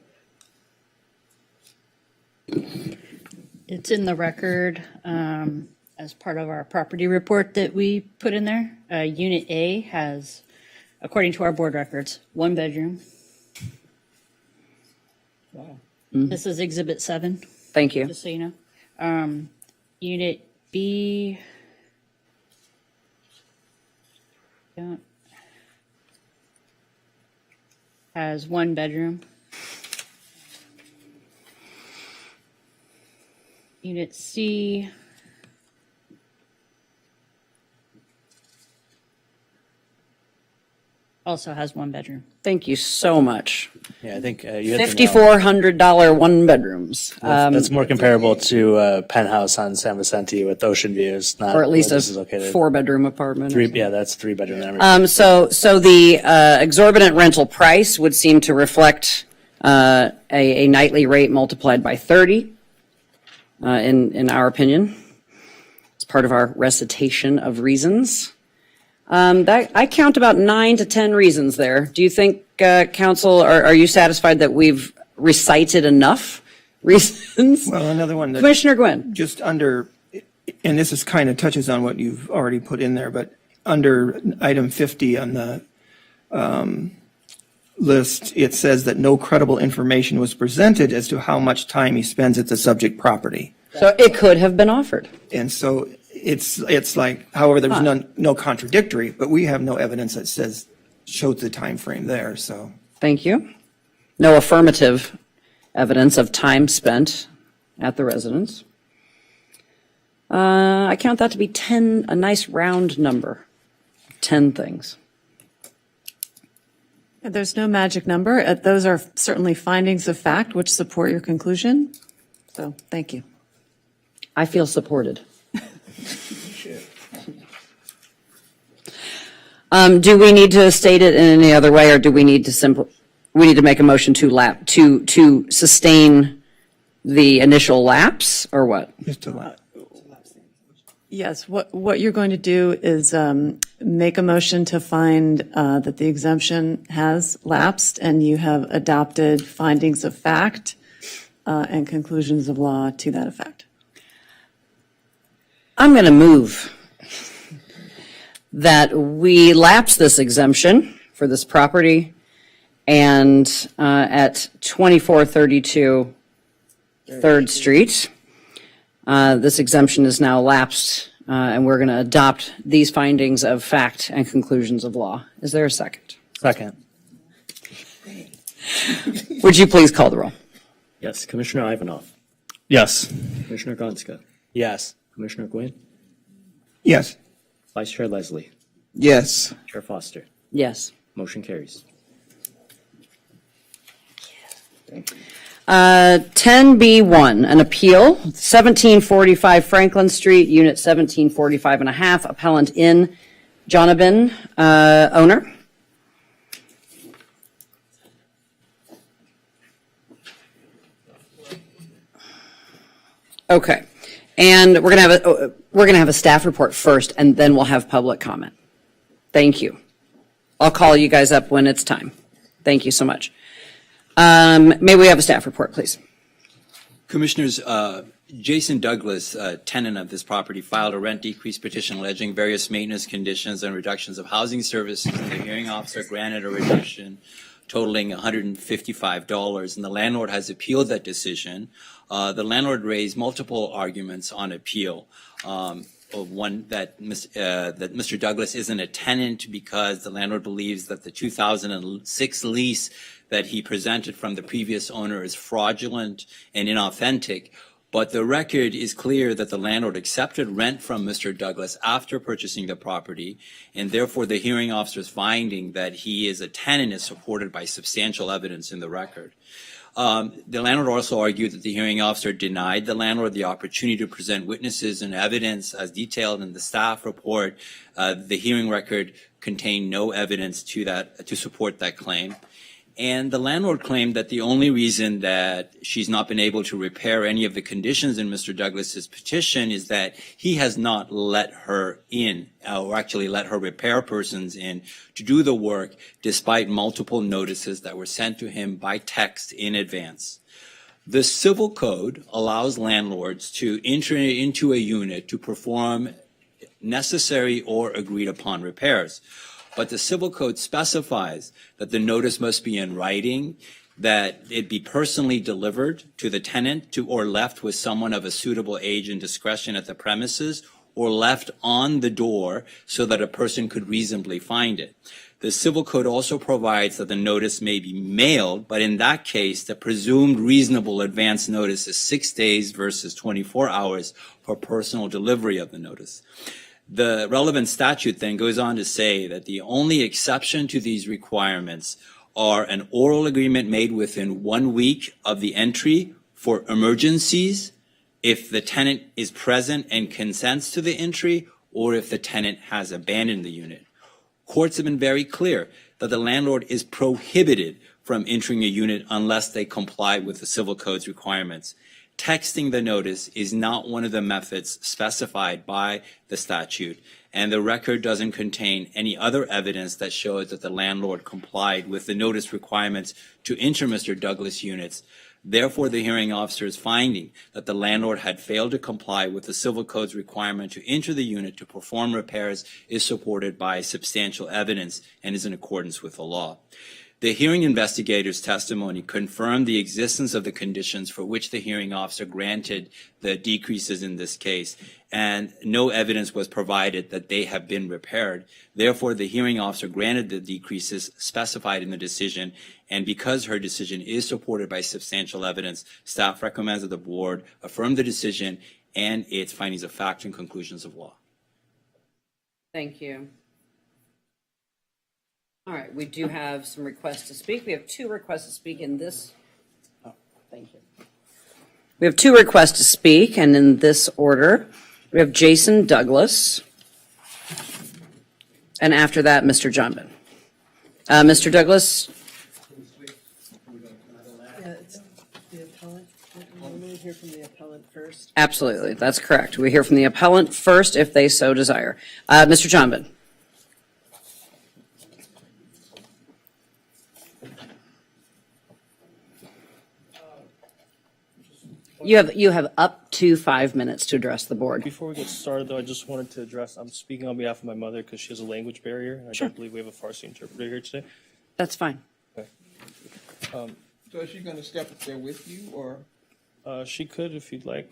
It's in the record as part of our property report that we put in there. Unit A has, according to our board records, 1 bedroom. This is Exhibit 7, Thank you. just so you know. Unit B has 1 bedroom. Unit C also has one bedroom. Thank you so much. Yeah, I think you hit the nail. $5,400 one bedrooms. That's more comparable to a penthouse on San Vicente with ocean views, not Or at least where a this is located. 4-bedroom apartment. Three, yeah, that's 3 bedroom. So the exorbitant rental price would seem to reflect a nightly rate multiplied by 30, in our opinion. It's part of our recitation of reasons. I count about 9 to 10 reasons there. Do you think, council, are you satisfied that we've recited enough reasons? Well, another one that Commissioner Gwynn. just under, and this is kind of touches on what you've already put in there, but under item 50 on the list, it says that no credible information was presented as to how much time he spends at the subject property. So it could have been offered. And so it's like, however, there was no contradictory, but we have no evidence that shows the time frame there, so. Thank you. No affirmative evidence of time spent at the residence. I count that to be 10, a nice round number. 10 things. There's no magic number. Those are certainly findings of fact which support your conclusion. So, thank you. I feel supported. Do we need to state it in any other way, or do we need to we need to make a motion to sustain the initial lapse, or what? Just to Yes, what you're going to do is make a motion to find that the exemption has lapsed and you have adopted findings of fact and conclusions of law to that effect. I'm going to move that we lapse this exemption for this property and at 2432 3rd Street. This exemption is now lapsed, and we're going to adopt these findings of fact and conclusions of law. Is there a second? Second. Would you please call the roll? Yes, Commissioner Ivanov. Yes. Commissioner Gronska. Yes. Commissioner Gwynn. Yes. Vice Chair Leslie. Yes. Chair Foster. Yes. Motion carries. 10B1, an appeal, 1745 Franklin Street, Unit 1745 and a half, appellant in Jonabin, owner. Okay, and we're gonna have a staff report first, and then we'll have public comment. Thank you. I'll call you guys up when it's time. Thank you so much. May we have a staff report, please? Commissioners, Jason Douglas, tenant of this property, filed a rent decrease petition alleging various maintenance conditions and reductions of housing services. And the hearing officer granted a reduction totaling $155, and the landlord has appealed that decision. The landlord raised multiple arguments on appeal. One that Mr. Douglas isn't a tenant because the landlord believes that the 2006 lease that he presented from the previous owner is fraudulent and inauthentic. But the record is clear that the landlord accepted rent from Mr. Douglas after purchasing the property, and therefore the hearing officer's finding that he is a tenant is supported by substantial evidence in the record. The landlord also argued that the hearing officer denied the landlord the opportunity to present witnesses and evidence as detailed in the staff report. The hearing record contained no evidence to support that claim. And the landlord claimed that the only reason that she's not been able to repair any of the conditions in Mr. Douglas's petition is that he has not let her in, or actually let her repair persons in to do the work, despite multiple notices that were sent to him by text in advance. The Civil Code allows landlords to enter into a unit to perform necessary or agreed upon repairs. But the Civil Code specifies that the notice must be in writing, that it be personally delivered to the tenant or left with someone of a suitable age and discretion at the premises, or left on the door so that a person could reasonably find it. The Civil Code also provides that the notice may be mailed, but in that case, the presumed reasonable advance notice is 6 days versus 24 hours for personal delivery of the notice. The relevant statute then goes on to say that the only exception to these requirements are an oral agreement made within 1 week of the entry for emergencies, if the tenant is present and consents to the entry, or if the tenant has abandoned the unit. Courts have been very clear that the landlord is prohibited from entering a unit unless they comply with the civil code's requirements. Texting the notice is not one of the methods specified by the statute, and the record doesn't contain any other evidence that shows that the landlord complied with the notice requirements to enter Mr. Douglas' units. Therefore, the hearing officer's finding that the landlord had failed to comply with the civil code's requirement to enter the unit to perform repairs is supported by substantial evidence and is in accordance with the law. The hearing investigator's testimony confirmed the existence of the conditions for which the hearing officer granted the decreases in this case, and no evidence was provided that they have been repaired. Therefore, the hearing officer granted the decreases specified in the decision, and because her decision is supported by substantial evidence, staff recommends that the board affirm the decision and its findings of fact and conclusions of law. Thank you. All right, we do have some requests to speak. We have 2 requests to speak in this. Oh, thank you. We have 2 requests to speak, and in this order, we have Jason Douglas, and after that, Mr. Johnson. Mr. Douglas? Yeah, it's the appellant. We'll hear from the appellant first. Absolutely, that's correct. We hear from the appellant first, if they so desire. Mr. Johnson? You have up to 5 minutes to address the board. Before we get started, though, I just wanted to address, I'm speaking on behalf of my mother because she has a language barrier, and I don't believe we have a Farsi interpreter here today. That's fine. So is she gonna step up there with you, or? She could if you'd like.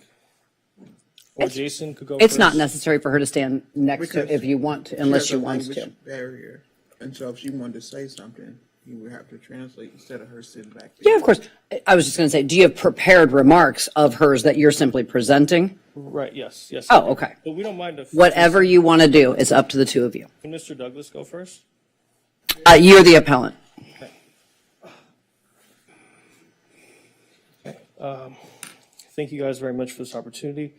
Or It's- Jason could go It's not first. necessary for her to stand next to Because if you want to, unless she wants to. Barrier, and so if she wanted to say something, you would have to translate instead of her sitting back there. Yeah, of course. I was just going to say, do you have prepared remarks of hers that you're simply presenting? Right, yes, yes. Oh, okay. But we don't mind if. Whatever you want to do is up to the 2 of you. Can Mr. Douglas go first? You're the appellant. Thank you guys very much for this opportunity.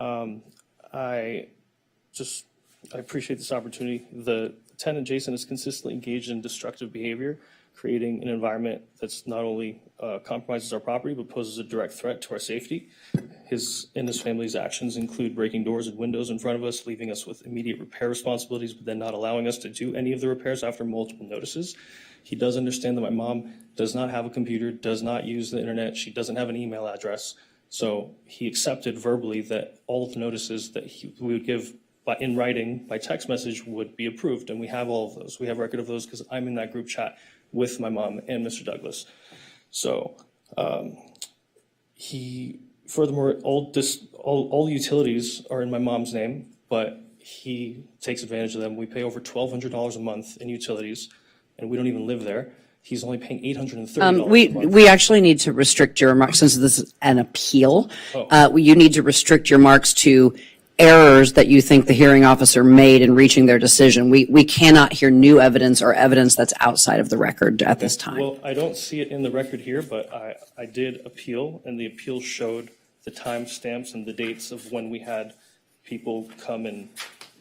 I appreciate this opportunity. The tenant, Jason, is consistently engaged in destructive behavior, creating an environment that's not only compromises our property, but poses a direct threat to our safety. His and his family's actions include breaking doors and windows in front of us, leaving us with immediate repair responsibilities, but then not allowing us to do any of the repairs after multiple notices. He does understand that my mom does not have a computer, does not use the internet, she doesn't have an email address. So he accepted verbally that all of the notices that we would give in writing by text message would be approved, and we have all of those. We have record of those because I'm in that group chat with my mom and Mr. Douglas. So furthermore, all the utilities are in my mom's name, but he takes advantage of them. We pay over $1,200 a month in utilities, and we don't even live there. He's only paying $830 a month. We actually need to restrict your remarks, since this is an appeal. You need to restrict your remarks to errors that you think the hearing officer made in reaching their decision. We cannot hear new evidence or evidence that's outside of the record at this time. Well, I don't see it in the record here, but I did appeal, and the appeal showed the timestamps and the dates of when we had people come and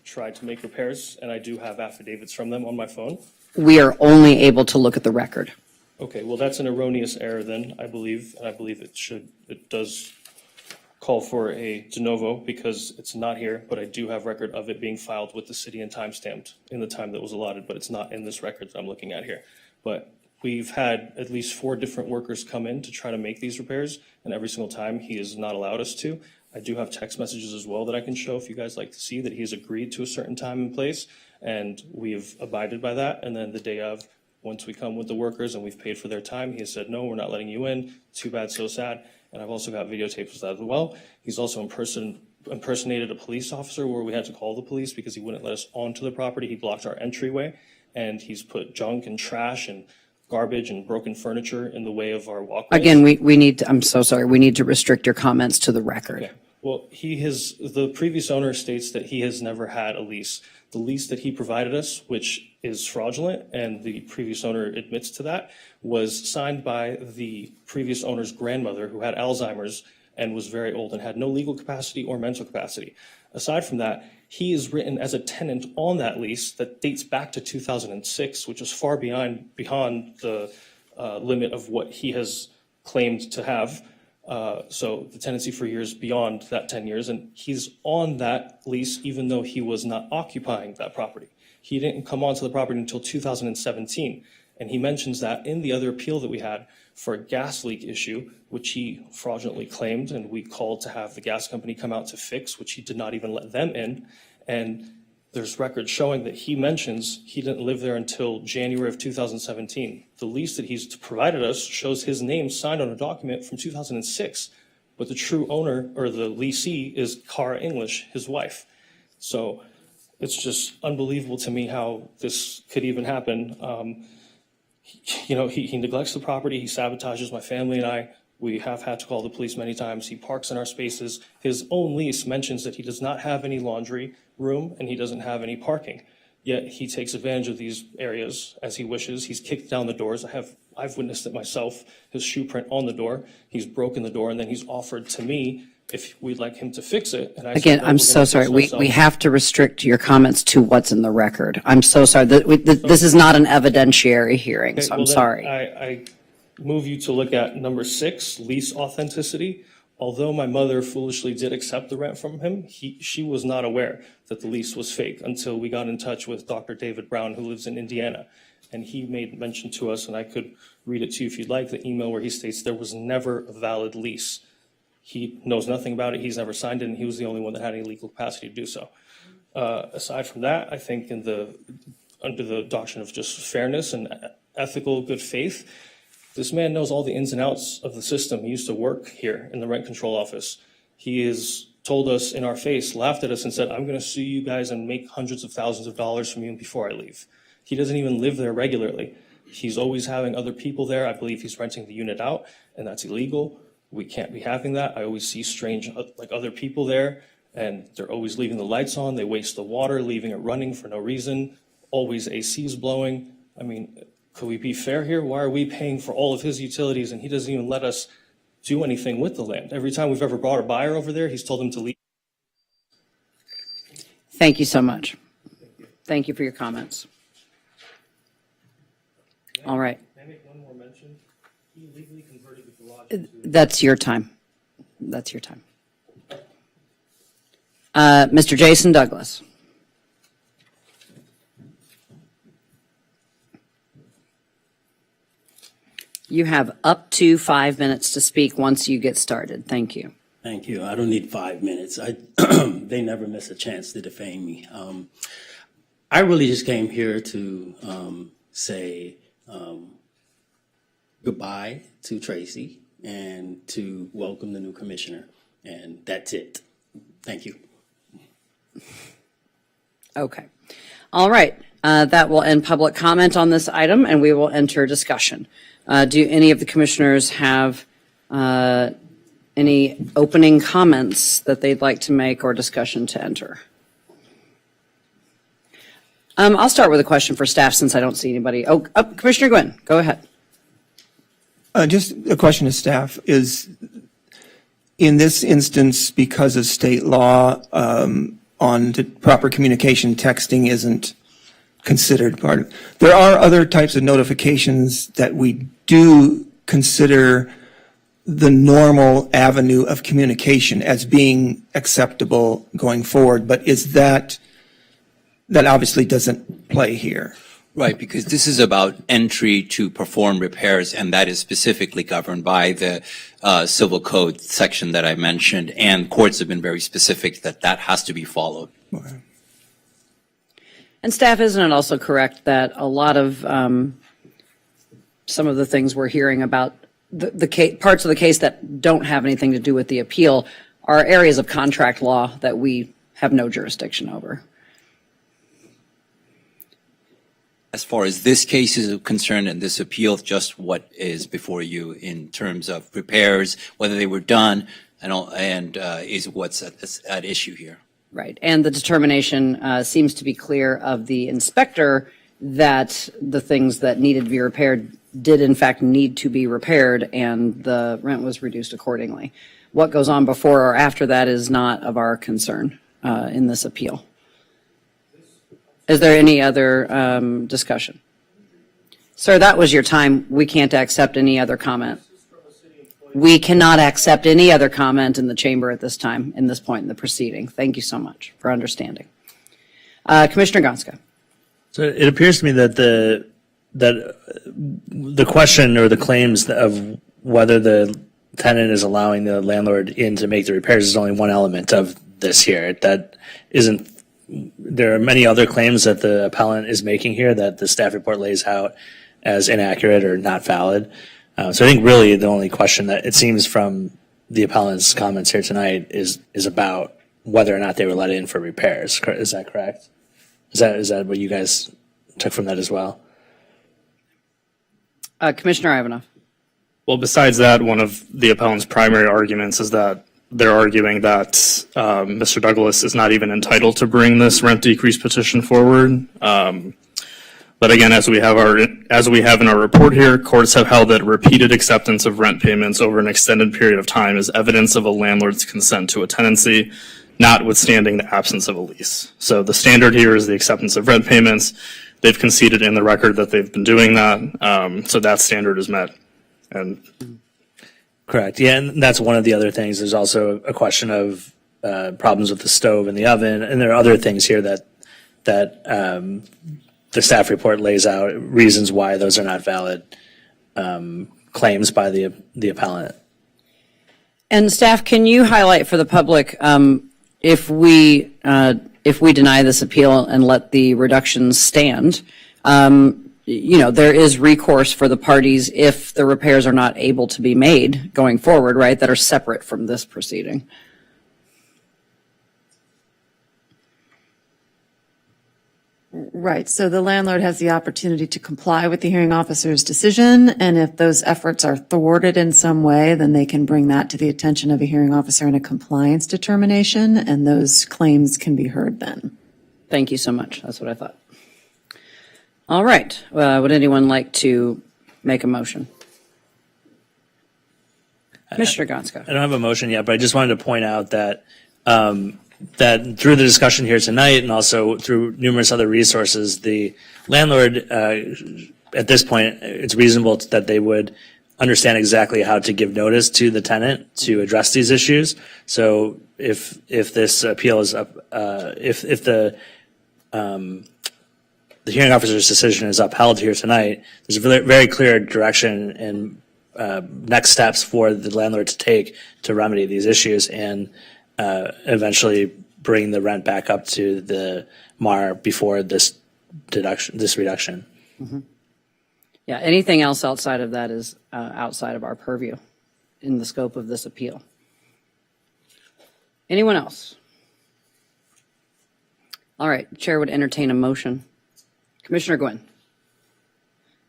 try to make repairs, and I do have affidavits from them on my phone. We are only able to look at the record. Okay, well, that's an erroneous error then, I believe, and I believe it does call for a de novo because it's not here, but I do have record of it being filed with the city and timestamped in the time that was allotted, but it's not in this record that I'm looking at here. But we've had at least 4 different workers come in to try to make these repairs, and every single time he has not allowed us to. I do have text messages as well that I can show if you guys like to see that he has agreed to a certain time and place, and we've abided by that. And then the day of, once we come with the workers and we've paid for their time, he has said, no, we're not letting you in. Too bad, so sad. And I've also got videotapes of that as well. He's also impersonated a police officer where we had to call the police because he wouldn't let us onto the property. He blocked our entryway, and he's put junk and trash and garbage and broken furniture in the way of our walkways. Again, we need to, I'm so sorry, we need to restrict your comments to the record. Okay. Well, the previous owner states that he has never had a lease. The lease that he provided us, which is fraudulent, and the previous owner admits to that, was signed by the previous owner's grandmother who had Alzheimer's and was very old and had no legal capacity or mental capacity. Aside from that, he is written as a tenant on that lease that dates back to 2006, which is far beyond the limit of what he has claimed to have. So the tenancy for years beyond that 10 years, and he's on that lease even though he was not occupying that property. He didn't come onto the property until 2017, and he mentions that in the other appeal that we had for a gas leak issue, which he fraudulently claimed, and we called to have the gas company come out to fix, which he did not even let them in. And there's records showing that he mentions he didn't live there until January of 2017. The lease that he's provided us shows his name signed on a document from 2006, but the true owner or the leasee is Cara English, his wife. So it's just unbelievable to me how this could even happen. He neglects the property, he sabotages my family and I. We have had to call the police many times. He parks in our spaces. His own lease mentions that he does not have any laundry room and he doesn't have any parking. Yet he takes advantage of these areas as he wishes. He's kicked down the doors. I've witnessed it myself, his shoe print on the door. He's broken the door and then he's offered to me if we'd like him to fix it. And I said, Again, "No, I'm we're so gonna sorry. fix it We ourselves." have to restrict your comments to what's in the record. I'm so sorry. This is not an evidentiary hearing, Okay, so well I'm then sorry. I move you to look at number 6, lease authenticity. Although my mother foolishly did accept the rent from him, she was not aware that the lease was fake until we got in touch with Dr. David Brown, who lives in Indiana. And he made mention to us, and I could read it to you if you'd like, the email where he states there was never a valid lease. He knows nothing about it. He's never signed it, and he was the only one that had any legal capacity to do so. Aside from that, I think under the doctrine of just fairness and ethical good faith, this man knows all the ins and outs of the system. He used to work here in the rent control office. He has told us in our face, laughed at us and said, "I'm going to sue you guys and make hundreds of thousands of dollars from you before I leave." He doesn't even live there regularly. He's always having other people there. I believe he's renting the unit out, and that's illegal. We can't be having that. I always see strange, other people there, and they're always leaving the lights on. They waste the water, leaving it running for no reason. Always ACs blowing. I mean, could we be fair here? Why are we paying for all of his utilities and he doesn't even let us do anything with the land? Every time we've ever brought a buyer over there, he's told them to leave. Thank you so much. Thank you for your comments. All right. Can I make one more mention? He legally converted the garage into... That's your time. That's your time. Mr. Jason Douglas. You have up to 5 minutes to speak once you get started. Thank you. Thank you. I don't need 5 minutes. They never miss a chance to defame me. I really just came here to say goodbye to Tracy and to welcome the new commissioner. And that's it. Thank you. Okay. All right. That will end public comment on this item, and we will enter discussion. Do any of the commissioners have any opening comments that they'd like to make or discussion to enter? I'll start with a question for staff since I don't see anybody. Commissioner Gwynn, go ahead. Just a question to staff is, in this instance, because of state law, on the proper communication, texting isn't considered part of. There are other types of notifications that we do consider the normal avenue of communication as being acceptable going forward, but is that obviously doesn't play here. Right, because this is about entry to perform repairs, and that is specifically governed by the Civil Code section that I mentioned, and courts have been very specific that that has to be followed. Okay. And staff, isn't it also correct that a lot of some of the things we're hearing about the parts of the case that don't have anything to do with the appeal are areas of contract law that we have no jurisdiction over? As far as this case is concerned and this appeal, just what is before you in terms of repairs, whether they were done, and is what's at issue here. Right. And the determination seems to be clear of the inspector that the things that needed to be repaired did in fact need to be repaired, and the rent was reduced accordingly. What goes on before or after that is not of our concern in this appeal. Is there any other discussion? Sir, that was your time. We can't accept any other comment. We cannot accept any other comment in the chamber at this time, in this point in the proceeding. Thank you so much for understanding. Commissioner Gonska. So it appears to me that the question or the claims of whether the tenant is allowing the landlord in to make the repairs is only one element of this here. That isn't. There are many other claims that the appellant is making here that the staff report lays out as inaccurate or not valid. So I think really the only question that it seems from the appellant's comments here tonight is about whether or not they were let in for repairs. Is that correct? Is that what you guys took from that as well? Commissioner Ivanov. Well, besides that, one of the appellant's primary arguments is that they're arguing that Mr. Douglas is not even entitled to bring this rent decrease petition forward. But again, as we have in our report here, courts have held that repeated acceptance of rent payments over an extended period of time is evidence of a landlord's consent to a tenancy, notwithstanding the absence of a lease. So the standard here is the acceptance of rent payments. They've conceded in the record that they've been doing that, so that standard is met. And correct. Yeah, and that's one of the other things. There's also a question of problems with the stove and the oven, and there are other things here that the staff report lays out reasons why those are not valid claims by the appellant. And staff, can you highlight for the public if we deny this appeal and let the reductions stand? There is recourse for the parties if the repairs are not able to be made going forward, right? That are separate from this proceeding. Right, so the landlord has the opportunity to comply with the hearing officer's decision, and if those efforts are thwarted in some way, then they can bring that to the attention of a hearing officer in a compliance determination, and those claims can be heard then. Thank you so much. That's what I thought. All right, would anyone like to make a motion? Commissioner Gonska. I don't have a motion yet, but I just wanted to point out that that through the discussion here tonight and also through numerous other resources, the landlord, at this point, it's reasonable that they would understand exactly how to give notice to the tenant to address these issues. So if this appeal is up, if the hearing officer's decision is upheld here tonight, there's a very, very clear direction and next steps for the landlord to take to remedy these issues and eventually bring the rent back up to the MAR before this reduction. Mm-hmm. Yeah, anything else outside of that is outside of our purview in the scope of this appeal. Anyone else? All right, Chair would entertain a motion. Commissioner Gwynn.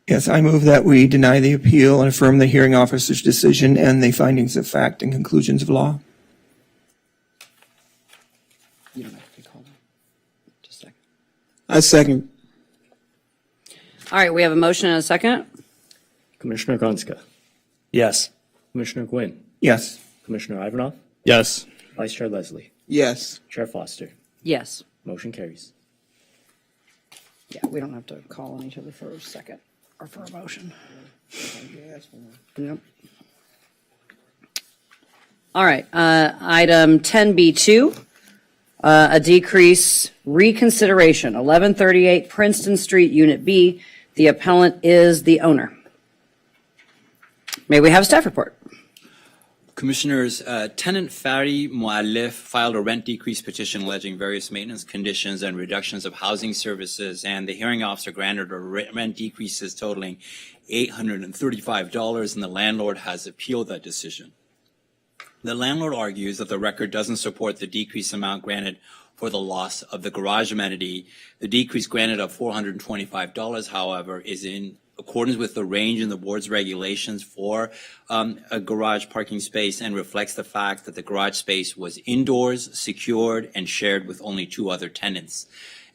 Yes, I move that we deny the appeal and affirm the hearing officer's decision and the findings of fact and conclusions of law. You don't have to be called on. Just a second. I second. All right, we have a motion and a second. Commissioner Gonska. Yes. Commissioner Gwynn. Yes. Commissioner Ivanov. yes. Vice Chair Leslie. Yes. Chair Foster. Yes. Motion carries. Yeah, we don't have to call on each other for a second or for a motion. Yep. All right, item 10B2, a decrease reconsideration, 1138 Princeton Street, Unit B. The appellant is the owner. May we have a staff report? Commissioners, tenant Fari Mualif filed a rent decrease petition alleging various maintenance conditions and reductions of housing services, and the hearing officer granted rent decreases totaling $835, and the landlord has appealed that decision. The landlord argues that the record doesn't support the decrease amount granted for the loss of the garage amenity. The decrease granted of $425, however, is in accordance with the range in the board's regulations for a garage parking space and reflects the fact that the garage space was indoors, secured, and shared with only 2 other tenants.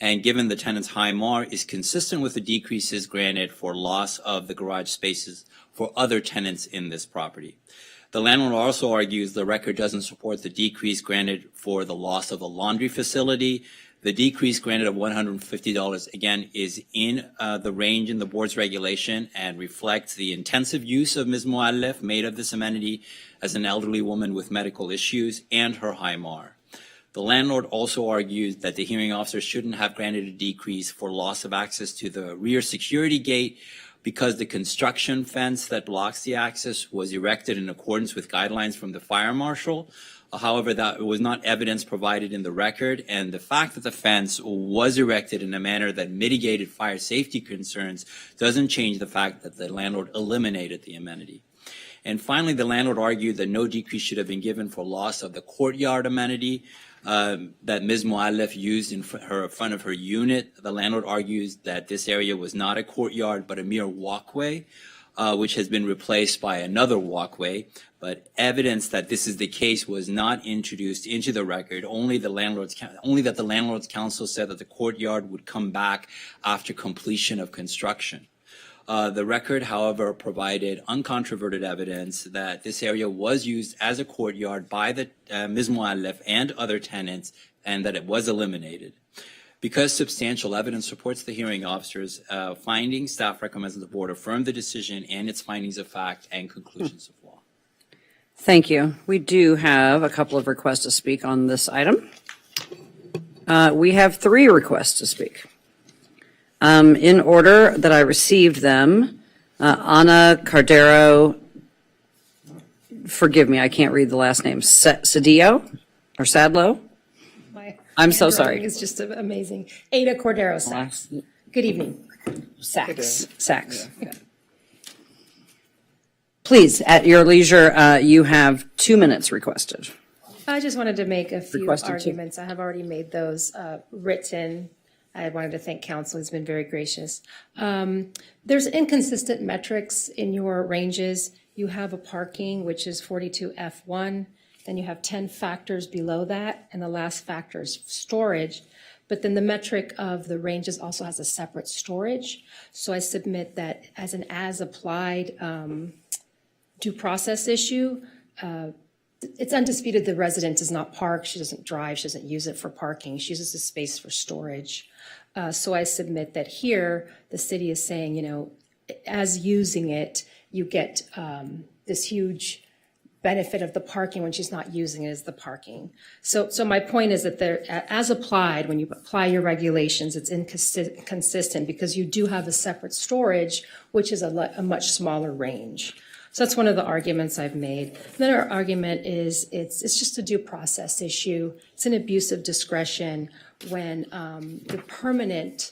And given the tenant's high MAR is consistent with the decreases granted for loss of the garage spaces for other tenants in this property. The landlord also argues the record doesn't support the decrease granted for the loss of a laundry facility. The decrease granted of $150, again, is in the range in the board's regulation and reflects the intensive use of Ms. Moallef made of this amenity as an elderly woman with medical issues and her high MAR. The landlord also argues that the hearing officer shouldn't have granted a decrease for loss of access to the rear security gate because the construction fence that blocks the access was erected in accordance with guidelines from the fire marshal. However, that was not evidence provided in the record, and the fact that the fence was erected in a manner that mitigated fire safety concerns doesn't change the fact that the landlord eliminated the amenity. And finally, the landlord argued that no decrease should have been given for loss of the courtyard amenity that Ms. Moallef used in front of her unit. The landlord argues that this area was not a courtyard but a mere walkway, which has been replaced by another walkway. But evidence that this is the case was not introduced into the record. Only that the landlord's counsel said that the courtyard would come back after completion of construction. The record, however, provided uncontroverted evidence that this area was used as a courtyard by the Ms. Moallef and other tenants, and that it was eliminated. Because substantial evidence supports the hearing officer's findings, staff recommends that the board affirm the decision and its findings of fact and conclusions of law. Thank you. We do have a couple of requests to speak on this item. We have 3 requests to speak. In order that I received them, Ana Cardero, forgive me, I can't read the last name, Sadillo or Sadlo? I'm so sorry. It's just amazing. Ada Cordero Sachs. Good evening. Sachs. Please, at your leisure, you have 2 minutes requested. I just wanted to make a few Requested two. arguments. I have already made those written. I wanted to thank counsel, who's been very gracious. There's inconsistent metrics in your ranges. You have a parking, which is 42F1. Then you have 10 factors below that, and the last factor is storage. But then the metric of the ranges also has a separate storage. So I submit that as an as-applied due process issue, it's undisputed the resident does not park, she doesn't drive, she doesn't use it for parking, she uses the space for storage. So I submit that here, the city is saying, you know, as using it, you get this huge benefit of the parking when she's not using it as the parking. So my point is that there, as applied, when you apply your regulations, it's inconsistent because you do have a separate storage, which is a much smaller range. So that's one of the arguments I've made. Another argument is it's just a due process issue. It's an abuse of discretion when the permanent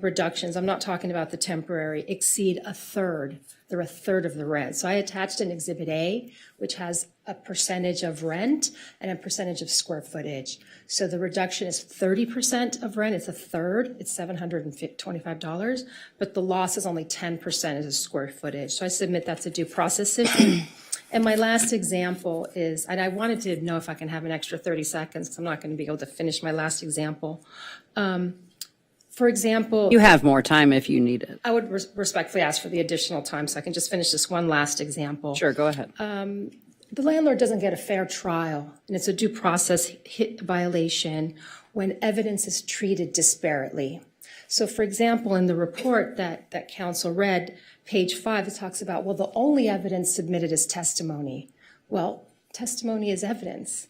reductions, I'm not talking about the temporary, exceed a third. They're a third of the rent. So I attached an Exhibit A, which has a percentage of rent and a percentage of square footage. So the reduction is 30% of rent. It's a third. It's $725. But the loss is only 10% as a square footage. So I submit that's a due process issue. And my last example is, and I wanted to know if I can have an extra 30 seconds, because I'm not going to be able to finish my last example. For example, You have more time if you need it. I would respectfully ask for the additional time so I can just finish this one last example. Sure, go ahead. The landlord doesn't get a fair trial, and it's a due process violation when evidence is treated disparately. So, for example, in the report that counsel read, page 5, it talks about, well, the only evidence submitted is testimony. Well, testimony is evidence.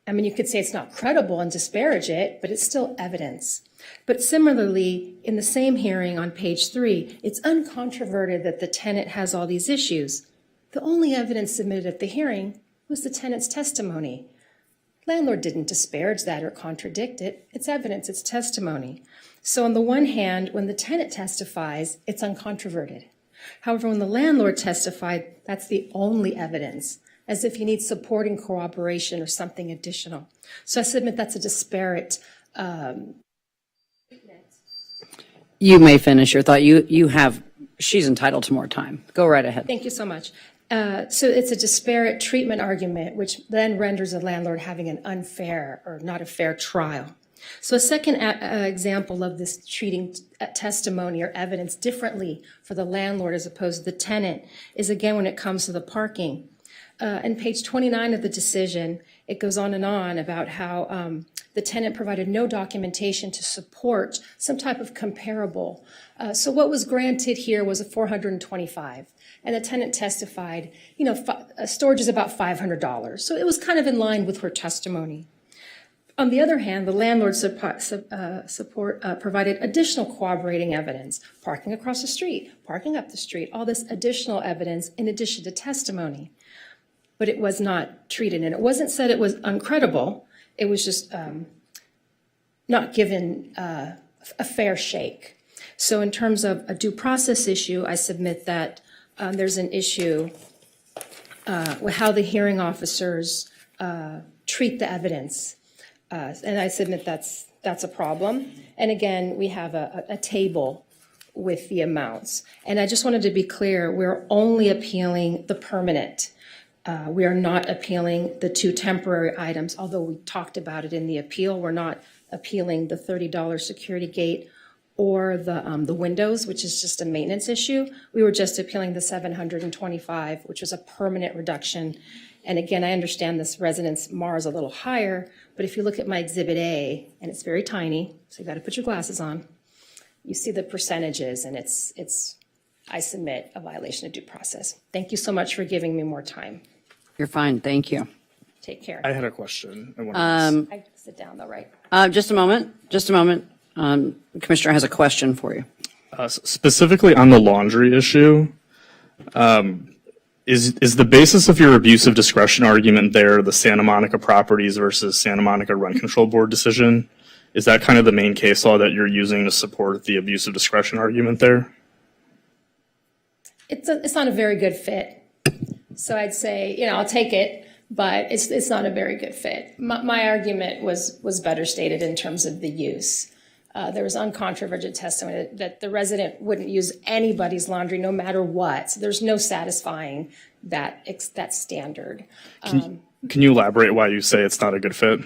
I mean, you could say it's not credible and disparage it, but it's still evidence. But similarly, in the same hearing on page 3, it's uncontroverted that the tenant has all these issues. The only evidence submitted at the hearing was the tenant's testimony. Landlord didn't disparage that or contradict it. It's evidence, it's testimony. So on the one hand, when the tenant testifies, it's uncontroverted. However, when the landlord testified, that's the only evidence, as if you need supporting corroboration or something additional. So I submit that's a disparate. You may finish your thought. You have she's entitled to more time. Go right ahead. Thank you so much. So it's a disparate treatment argument, which then renders a landlord having an unfair or not a fair trial. So a second example of this treating testimony or evidence differently for the landlord as opposed to the tenant is, again, when it comes to the parking. In page 29 of the decision, it goes on and on about how the tenant provided no documentation to support some type of comparable. So what was granted here was a $425, and the tenant testified, storage is about $500. So it was kind of in line with her testimony. On the other hand, the landlord provided additional corroborating evidence, parking across the street, parking up the street, all this additional evidence in addition to testimony. But it was not treated, and it wasn't said it was uncredible. It was just not given a fair shake. So in terms of a due process issue, I submit that there's an issue with how the hearing officers treat the evidence. And I submit that's a problem. And again, we have a table with the amounts. And I just wanted to be clear, we're only appealing the permanent. We are not appealing the 2 temporary items, although we talked about it in the appeal. We're not appealing the $30 security gate or the windows, which is just a maintenance issue. We were just appealing the $725, which was a permanent reduction. And again, I understand this residence MAR is a little higher, but if you look at my Exhibit A, and it's very tiny, so you got to put your glasses on, you see the percentages, and it's I submit a violation of due process. Thank you so much for giving me more time. You're fine. Thank you. Take care. I had a question. I sit down though, right? Just a moment. The Commissioner has a question for you. Specifically on the laundry issue, is the basis of your abuse of discretion argument there the Santa Monica Properties versus Santa Monica Rent Control Board decision? Is that kind of the main case law that you're using to support the abuse of discretion argument there? It's not a very good fit. So I'd say, I'll take it, but it's not a very good fit. My argument was better stated in terms of the use. There was uncontroverted testimony that the resident wouldn't use anybody's laundry no matter what. So there's no satisfying that standard. Can you elaborate why you say it's not a good fit?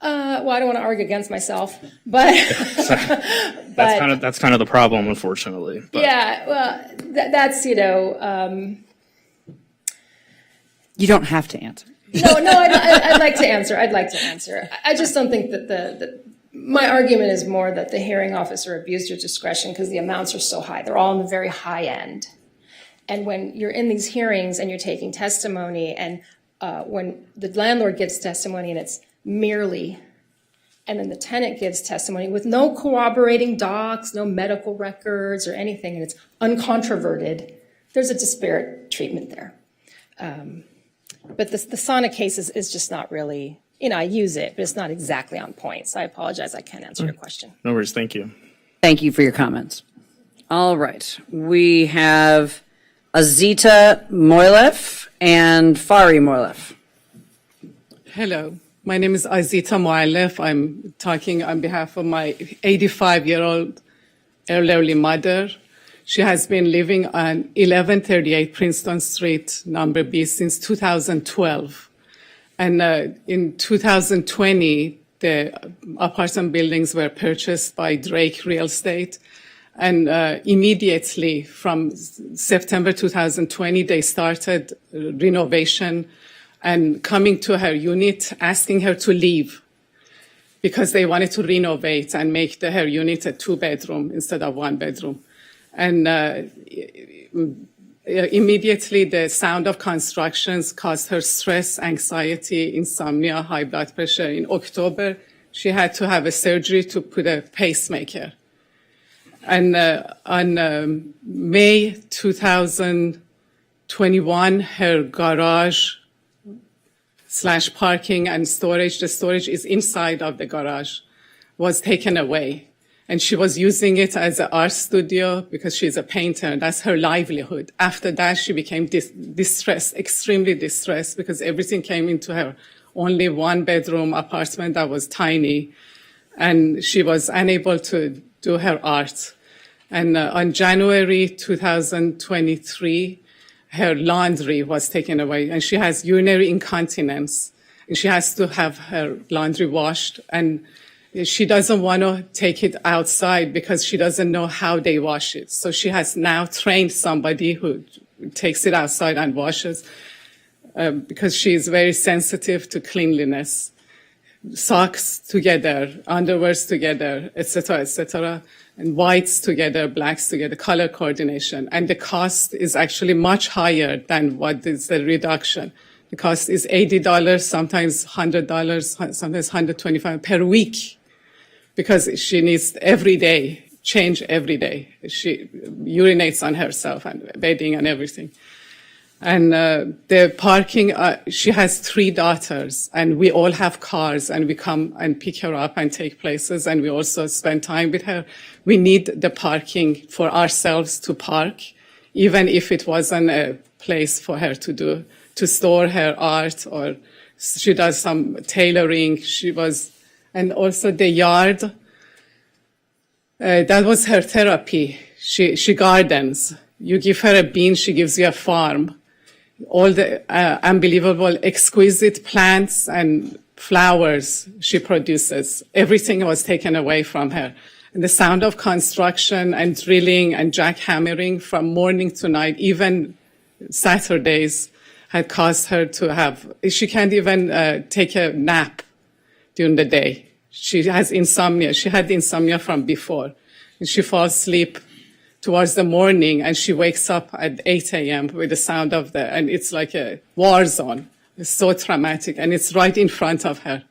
Well, I don't want to argue against myself, but that's kind of the problem, unfortunately. But. Yeah, well, that's You don't have to answer. No, I'd like to answer. I just don't think that my argument is more that the hearing officer abused your discretion because the amounts are so high. They're all on the very high end. And when you're in these hearings and you're taking testimony, and when the landlord gives testimony and it's merely, and then the tenant gives testimony with no corroborating docs, no medical records or anything, and it's uncontroverted, there's a disparate treatment there. But the Sana case is just not really, I use it, but it's not exactly on point. So I apologize, I can't answer your question. No worries, thank you. Thank you for your comments. All right, we have Azita Moilef and Fari Moilef. Hello, my name is Azita Moilef. I'm talking on behalf of my 85-year-old elderly mother. She has been living on 1138 Princeton Street, number B, since 2012. And in 2020, the apartment buildings were purchased by Drake Real Estate. And immediately from September 2020, they started renovation and coming to her unit, asking her to leave because they wanted to renovate and make her unit a 2-bedroom instead of 1-bedroom. And immediately the sound of constructions caused her stress, anxiety, insomnia, high blood pressure. In October, she had to have a surgery to put a pacemaker. And on May 2021, her garage / parking and storage, the storage is inside of the garage, was taken away. And she was using it as an art studio because she's a painter. That's her livelihood. After that, she became distressed, extremely distressed, because everything came into her only 1-bedroom apartment that was tiny. And she was unable to do her art. And on January 2023, her laundry was taken away, and she has urinary incontinence, and she has to have her laundry washed, and she doesn't want to take it outside because she doesn't know how they wash it. So she has now trained somebody who takes it outside and washes because she is very sensitive to cleanliness. Socks together, underwears together, etc., and whites together, blacks together, color coordination. And the cost is actually much higher than what is the reduction. The cost is $80, sometimes $100, sometimes $125 per week, because she needs every day, change every day. She urinates on herself and bedding and everything. And the parking, she has 3 daughters, and we all have cars, and we come and pick her up and take places, and we also spend time with her. We need the parking for ourselves to park, even if it wasn't a place for her to store her art, or she does some tailoring. And also the yard, that was her therapy. She gardens. You give her a bean, she gives you a farm. All the unbelievable, exquisite plants and flowers she produces. Everything was taken away from her. And the sound of construction and drilling and jackhammering from morning to night, even Saturdays, had caused her to she can't even take a nap during the day. She has insomnia. She had insomnia from before. And she falls asleep towards the morning, and she wakes up at 8 a.m. with the sound of and it's like a war zone. It's so traumatic, and it's right in front of her.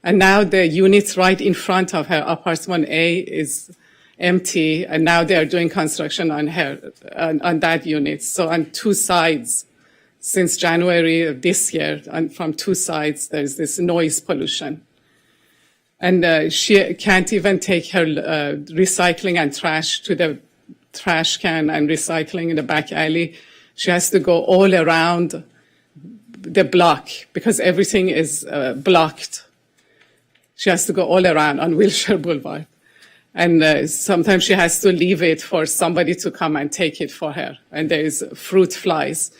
And now the unit right in front of her, apartment A, is empty, and now they are doing construction on on that unit. So on 2 sides, since January of this year, and from 2 sides, there's this noise pollution. And she can't even take her recycling and trash to the trash can and recycling in the back alley. She has to go all around the block because everything is blocked. She has to go all around on Wilshire Boulevard. And sometimes she has to leave it for somebody to come and take it for her. And there is fruit flies.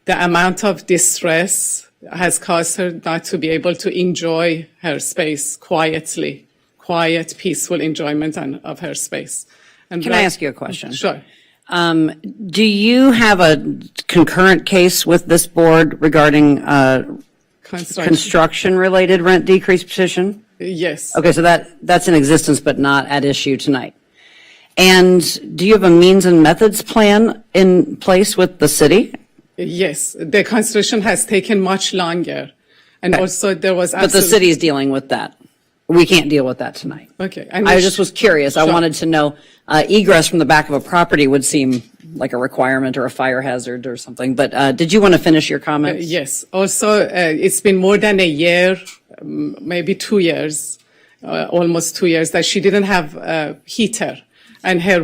The amount of distress has caused her not to be able to enjoy her space quietly, quiet, peaceful enjoyment of her space. And Can I ask you a question? Sure. Do you have a concurrent case with this board regarding construction-related rent decrease petition? Yes. Okay, so that's in existence but not at issue tonight. And do you have a means and methods plan in place with the city? Yes, the construction has taken much longer. And also there was But the city is dealing with that. We can't deal with that tonight. Okay. I just was curious. Sure. I wanted to know, egress from the back of a property would seem like a requirement or a fire hazard or something. But did you want to finish your comments? Yes. Also, it's been more than a year, maybe 2 years, almost 2 years, that she didn't have a heater. And her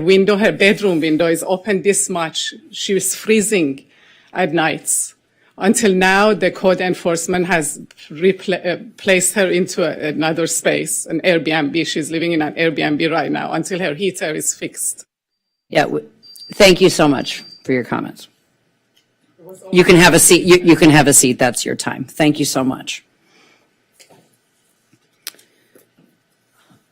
bedroom window is open this much. She was freezing at nights. Until now, the code enforcement has placed her into another space, an Airbnb. She's living in an Airbnb right now until her heater is fixed. Yeah. Thank you so much for your comments. You can have a seat. You can have a seat. That's your time. Thank you so much.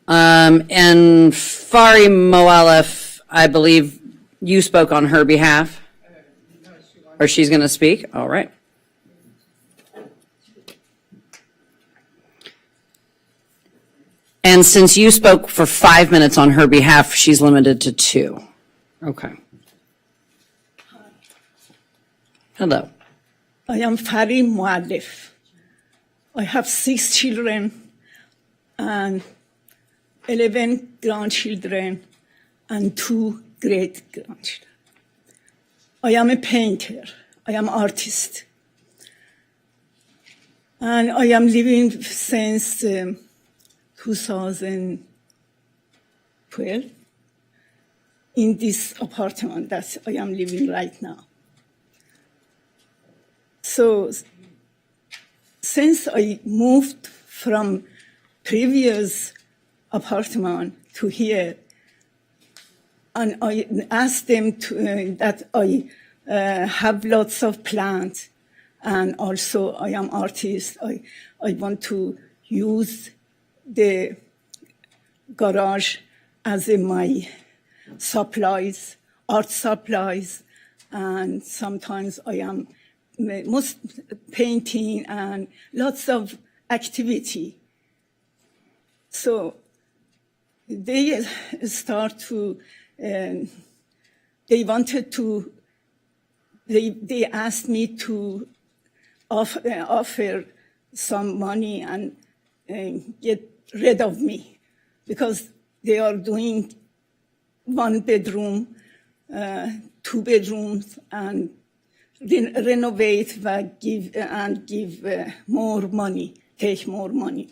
And Fari Moalef, I believe you spoke on her behalf. Or she's going to speak? All right. And since you spoke for 5 minutes on her behalf, she's limited to 2. Okay. Hello. I am Fari Moalef. I have 6 children and 11 grandchildren and 2 great-grandchildren. I am a painter. I am an artist. And I am living since 2012 in this apartment that I am living right now. So since I moved from previous apartment to here, and I asked them that I have lots of plants, and also I am artist. I want to use the garage as my supplies, art supplies, and sometimes I am most painting and lots of activity. So they start to, they wanted to, they asked me to offer some money and get rid of me because they are doing 1 bedroom, 2 bedrooms, and renovate and give more money, take more money.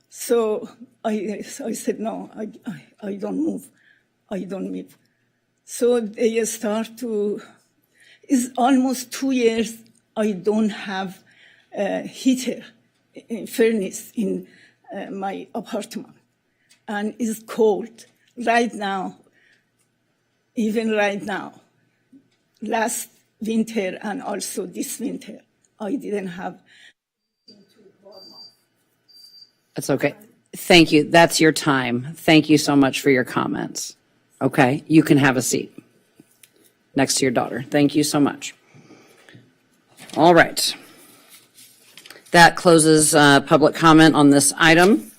So I said, no, I don't move. I don't move. So they start to, it's almost 2 years I don't have a heater, furnace in my apartment. And it's cold right now, even right now. Last winter and also this winter, I didn't have. That's okay. Thank you. That's your time. Thank you so much for your comments. Okay, you can have a seat next to your daughter. Thank you so much. All right. That closes public comment on this item.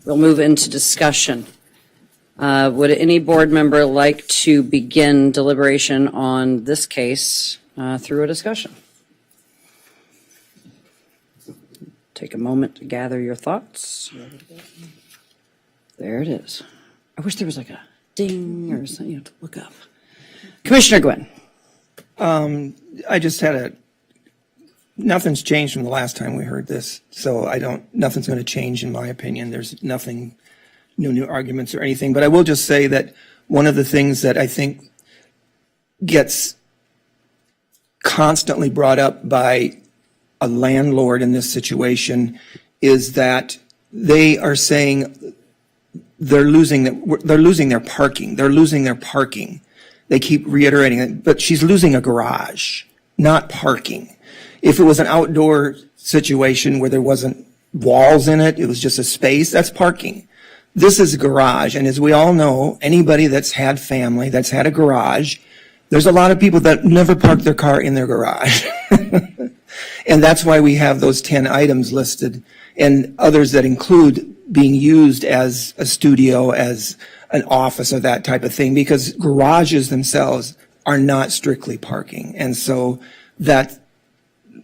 We'll move into discussion. Would any board member like to begin deliberation on this case through a discussion? Take a moment to gather your thoughts. There it is. I wish there was like a ding or something to look up. Commissioner Gwynn. I just had nothing's changed from the last time we heard this, so nothing's going to change in my opinion. There's nothing, no new arguments or anything, but I will just say that one of the things that I think gets constantly brought up by a landlord in this situation is that they are saying they're losing their parking. They're losing their parking. They keep reiterating it, but she's losing a garage, not parking. If it was an outdoor situation where there wasn't walls in it, it was just a space, that's parking. This is a garage, and as we all know, anybody that's had family, that's had a garage, there's a lot of people that never park their car in their garage. And that's why we have those 10 items listed and others that include being used as a studio, as an office or that type of thing, because garages themselves are not strictly parking. And so that,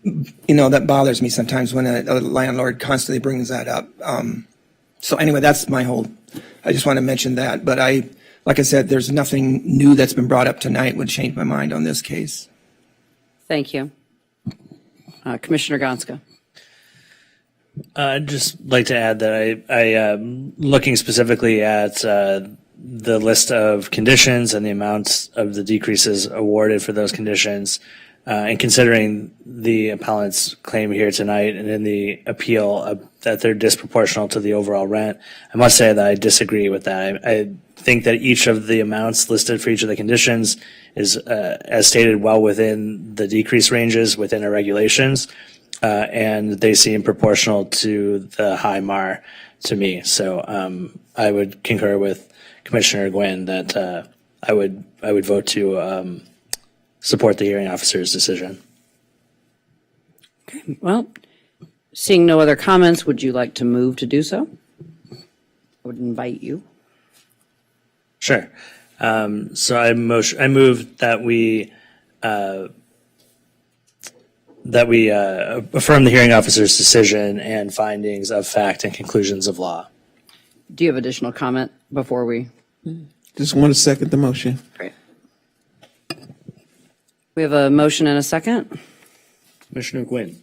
that bothers me sometimes when a landlord constantly brings that up. So anyway, that's I just want to mention that. But like I said, there's nothing new that's been brought up tonight would change my mind on this case. Thank you. Commissioner Gonska. I'd just like to add that I looking specifically at the list of conditions and the amounts of the decreases awarded for those conditions, and considering the appellant's claim here tonight and in the appeal that they're disproportional to the overall rent, I must say that I disagree with that. I think that each of the amounts listed for each of the conditions is, as stated, well within the decrease ranges within our regulations. And they seem proportional to the high MAR to me. So I would concur with Commissioner Gwynn that I would vote to support the hearing officer's decision. Okay. Well, seeing no other comments, would you like to move to do so? I would invite you. Sure. So I move that we affirm the hearing officer's decision and findings of fact and conclusions of law. Do you have additional comment before we? Just want to second the motion. Great. We have a motion and a second. Commissioner Gwynn.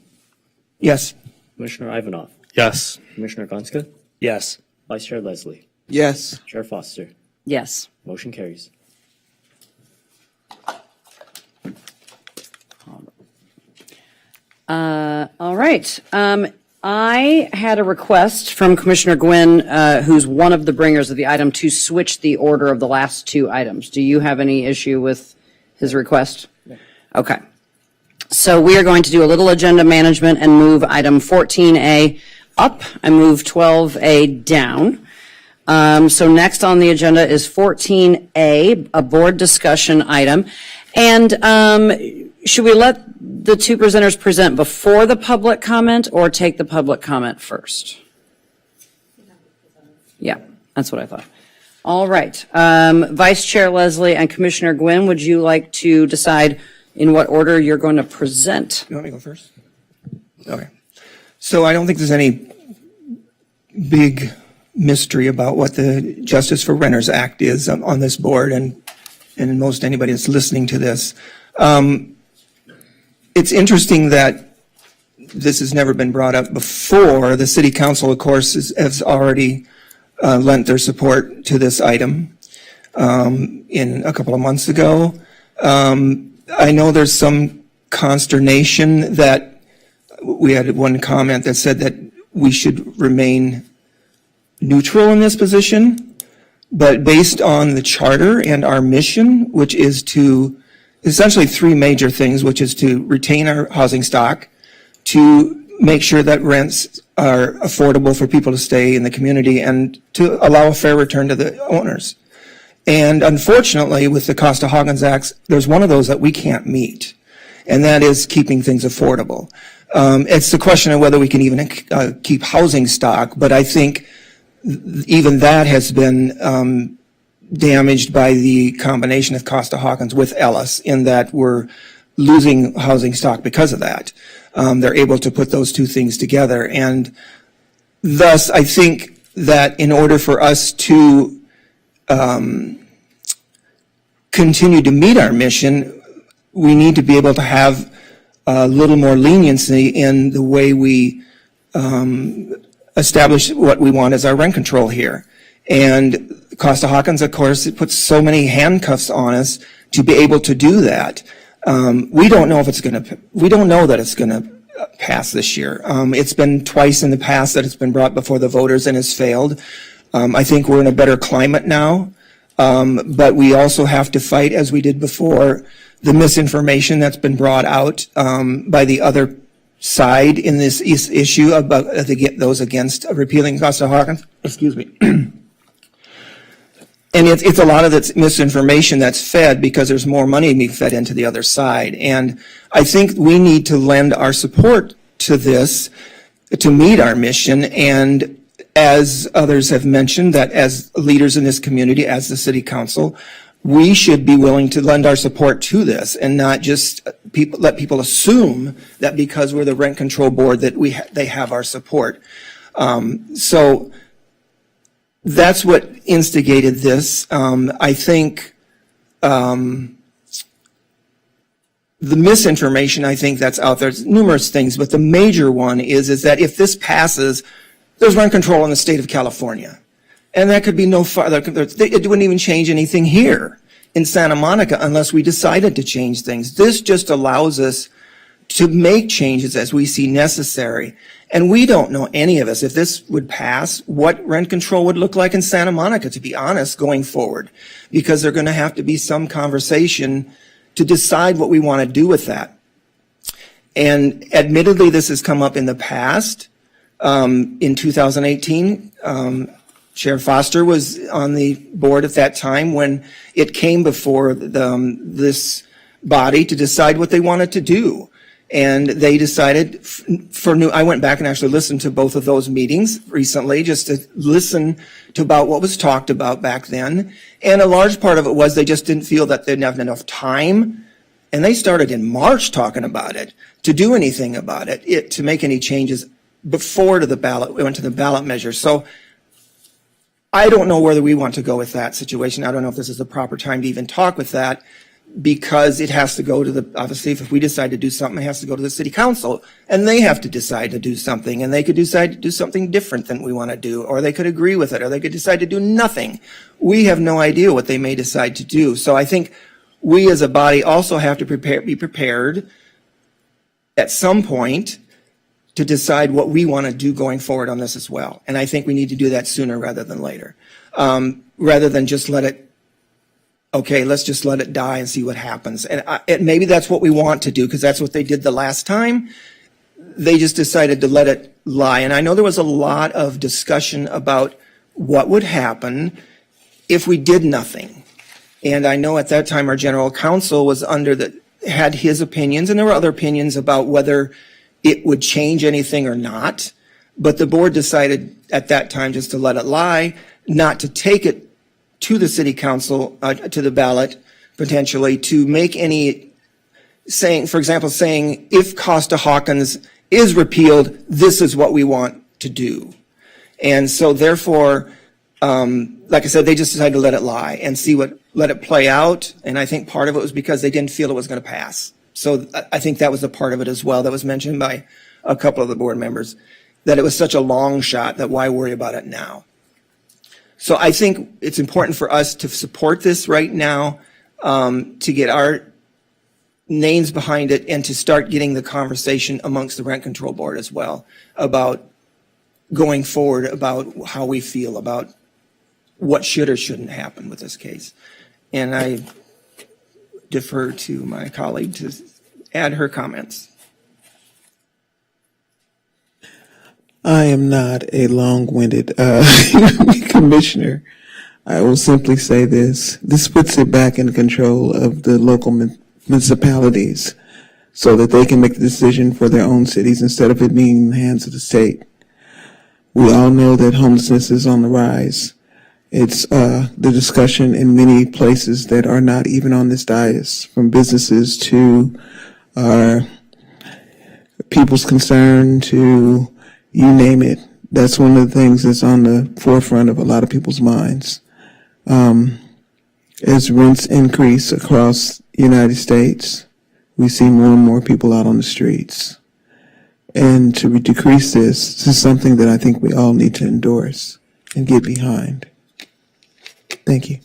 Yes. Commissioner Ivanov. Yes. Commissioner Gonska. Yes. Vice Chair Leslie. Yes. Chair Foster. Yes. Motion carries. All right. I had a request from Commissioner Gwynn, who's one of the bringers of the item, to switch the order of the last two items. Do you have any issue with his request? No. Okay. So we are going to do a little agenda management and move item 14A up and move 12A down. So next on the agenda is 14A, a board discussion item. And should we let the two presenters present before the public comment or take the public comment first? Yeah, that's what I thought. All right. Vice Chair Leslie and Commissioner Gwynn, would you like to decide in what order you're going to present? You want me to go first? Okay. So I don't think there's any big mystery about what the Justice for Renters Act is on this board and most anybody that's listening to this. It's interesting that this has never been brought up before. The City Council, of course, has already lent their support to this item in a couple of months ago. I know there's some consternation that we had one comment that said that we should remain neutral in this position, but based on the charter and our mission, which is to essentially three major things, which is to retain our housing stock, to make sure that rents are affordable for people to stay in the community, and to allow a fair return to the owners. And unfortunately, with the Costa-Hawkins Act, there's one of those that we can't meet, and that is keeping things affordable. It's the question of whether we can even keep housing stock, but I think even that has been damaged by the combination of Costa-Hawkins with Ellis, in that we're losing housing stock because of that. They're able to put those two things together, and thus I think that in order for us to continue to meet our mission, we need to be able to have a little more leniency in the way we establish what we want as our rent control here. And Costa-Hawkins, of course, it puts so many handcuffs on us to be able to do that. We don't know if it's going to, we don't know that it's going to pass this year. It's been twice in the past that it's been brought before the voters and has failed. I think we're in a better climate now, but we also have to fight, as we did before, the misinformation that's been brought out by the other side in this issue about those against repealing Costa-Hawkins. Excuse me. And it's a lot of that's misinformation that's fed because there's more money being fed into the other side. And I think we need to lend our support to this to meet our mission. And as others have mentioned, that as leaders in this community, as the City Council, we should be willing to lend our support to this and not just let people assume that because we're the rent control board that they have our support. So that's what instigated this. I think the misinformation, I think that's out there, there's numerous things, but the major one is that if this passes, there's rent control in the state of California. And that could be no farther, it wouldn't even change anything here in Santa Monica unless we decided to change things. This just allows us to make changes as we see necessary. And we don't know, any of us, if this would pass, what rent control would look like in Santa Monica, to be honest, going forward, because there's going to have to be some conversation to decide what we want to do with that. And admittedly, this has come up in the past. In 2018, Chair Foster was on the board at that time when it came before this body to decide what they wanted to do. And they decided I went back and actually listened to both of those meetings recently just to listen to about what was talked about back then. And a large part of it was they just didn't feel that they didn't have enough time. And they started in March talking about it, to do anything about it, to make any changes before to the ballot, we went to the ballot measure. So I don't know whether we want to go with that situation. I don't know if this is the proper time to even talk with that, because it has to go to obviously if we decide to do something, it has to go to the City Council, and they have to decide to do something, and they could decide to do something different than we want to do, or they could agree with it, or they could decide to do nothing. We have no idea what they may decide to do. So I think we as a body also have to be prepared at some point to decide what we want to do going forward on this as well. And I think we need to do that sooner rather than later. Rather than just let it, okay, let's just let it die and see what happens. And maybe that's what we want to do, because that's what they did the last time. They just decided to let it lie. And I know there was a lot of discussion about what would happen if we did nothing. And I know at that time our general counsel was had his opinions, and there were other opinions about whether it would change anything or not. But the board decided at that time just to let it lie, not to take it to the city council, to the ballot, potentially, to make any saying, for example, saying if Costa-Hawkins is repealed, this is what we want to do. And so therefore, like I said, they just decided to let it lie and let it play out. And I think part of it was because they didn't feel it was going to pass. So I think that was a part of it as well that was mentioned by a couple of the board members, that it was such a long shot that why worry about it now? So I think it's important for us to support this right now, to get our names behind it and to start getting the conversation amongst the rent control board as well about going forward, about how we feel about what should or shouldn't happen with this case. And I defer to my colleague to add her comments. I am not a long-winded commissioner. I will simply say this. This puts it back in control of the local municipalities so that they can make the decision for their own cities instead of it being in the hands of the state. We all know that homelessness is on the rise. It's the discussion in many places that are not even on this dais, from businesses to our people's concern to you name it. That's one of the things that's on the forefront of a lot of people's minds. As rents increase across the United States, we see more and more people out on the streets. And to decrease this is something that I think we all need to endorse and get behind. Thank you.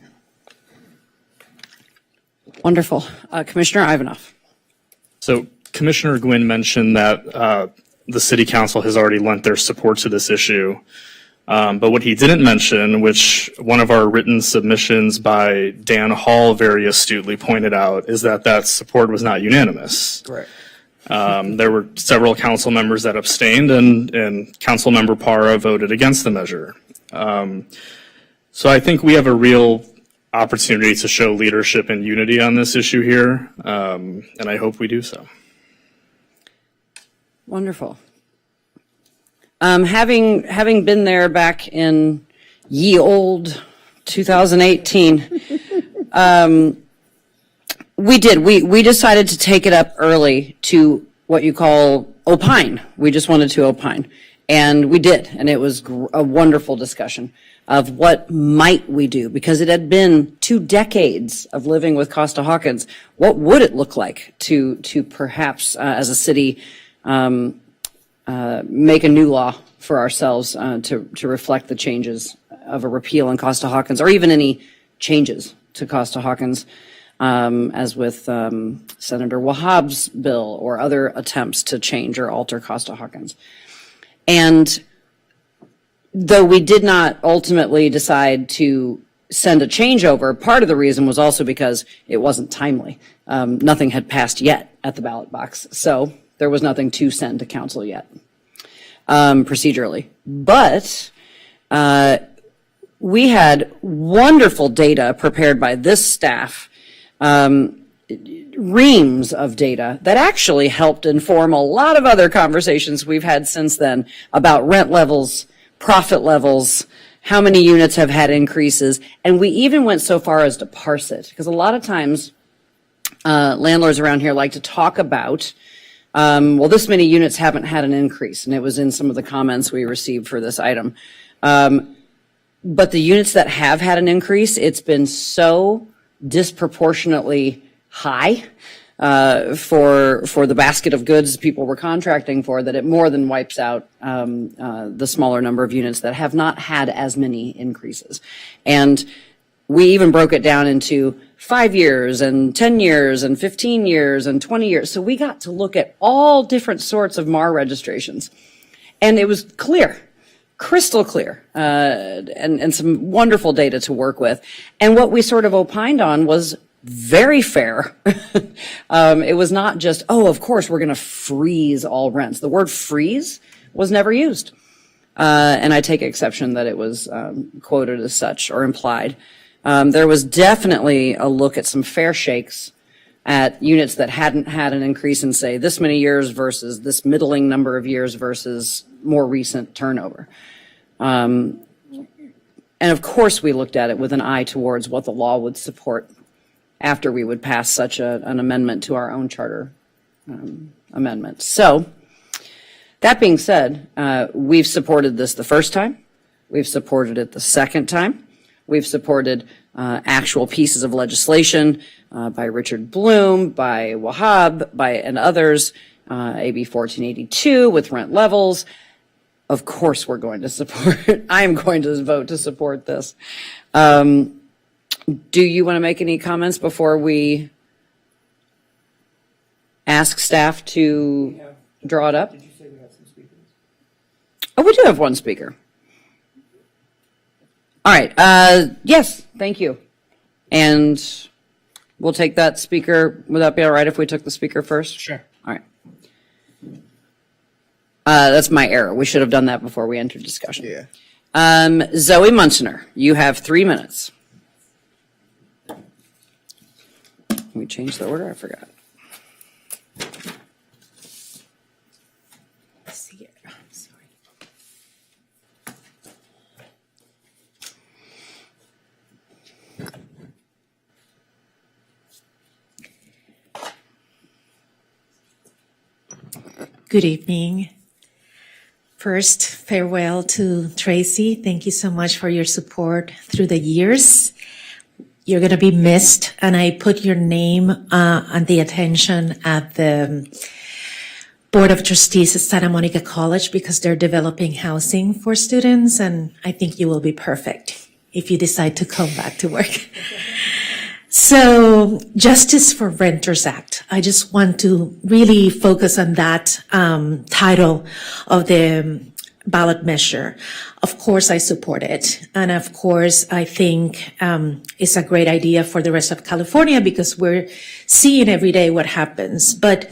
Wonderful. Commissioner Ivanov. So Commissioner Gwynn mentioned that the city council has already lent their support to this issue. But what he didn't mention, which one of our written submissions by Dan Hall very astutely pointed out, is that support was not unanimous. Correct. There were several council members that abstained, and Council Member Parra voted against the measure. So I think we have a real opportunity to show leadership and unity on this issue here, and I hope we do so. Wonderful. Having been there back in ye old 2018, we decided to take it up early to what you call opine. We just wanted to opine. And we did, and it was a wonderful discussion of what might we do, because it had been 2 decades of living with Costa-Hawkins. What would it look like to perhaps, as a city, make a new law for ourselves to reflect the changes of a repeal in Costa-Hawkins, or even any changes to Costa-Hawkins, as with Senator Wahhab's bill or other attempts to change or alter Costa-Hawkins. And though we did not ultimately decide to send a changeover, part of the reason was also because it wasn't timely. Nothing had passed yet at the ballot box, so there was nothing to send to council yet, procedurally. But we had wonderful data prepared by this staff, reams of data that actually helped inform a lot of other conversations we've had since then about rent levels, profit levels, how many units have had increases. And we even went so far as to parse it, because a lot of times landlords around here like to talk about, well, this many units haven't had an increase. And it was in some of the comments we received for this item. But the units that have had an increase, it's been so disproportionately high for the basket of goods people were contracting for, that it more than wipes out the smaller number of units that have not had as many increases. And we even broke it down into 5 years and 10 years and 15 years and 20 years. So we got to look at all different sorts of MAR registrations. And it was clear, crystal clear, and some wonderful data to work with. And what we sort of opined on was very fair. It was not just, oh, of course, we're going to freeze all rents. The word freeze was never used. And I take exception that it was quoted as such or implied. There was definitely a look at some fair shakes at units that hadn't had an increase in, say, this many years versus this middling number of years versus more recent turnover. And of course, we looked at it with an eye towards what the law would support after we would pass such an amendment to our own charter amendment. So that being said, we've supported this the first time. We've supported it the second time. We've supported actual pieces of legislation by Richard Bloom, by Wahab, and others, AB 1482 with rent levels. Of course, we're going to support it. I am going to vote to support this. Do you want to make any comments before we ask staff to draw it up? Did you say we have some speakers? Oh, we do have one speaker. All right. Yes, thank you. And we'll take that speaker. Would that be all right if we took the speaker first? Sure. All right. That's my error. We should have done that before we entered discussion. Yeah. Zoe Munchener, you have 3 minutes. We changed the order? I forgot. Good evening. First, farewell to Tracy. Thank you so much for your support through the years. You're going to be missed, and I put your name on the attention at the Board of Trustees at Santa Monica College because they're developing housing for students, and I think you will be perfect if you decide to come back to work. So, Justice for Renters Act. I just want to really focus on that title of the ballot measure. Of course, I support it. And of course, I think it's a great idea for the rest of California because we're seeing every day what happens. But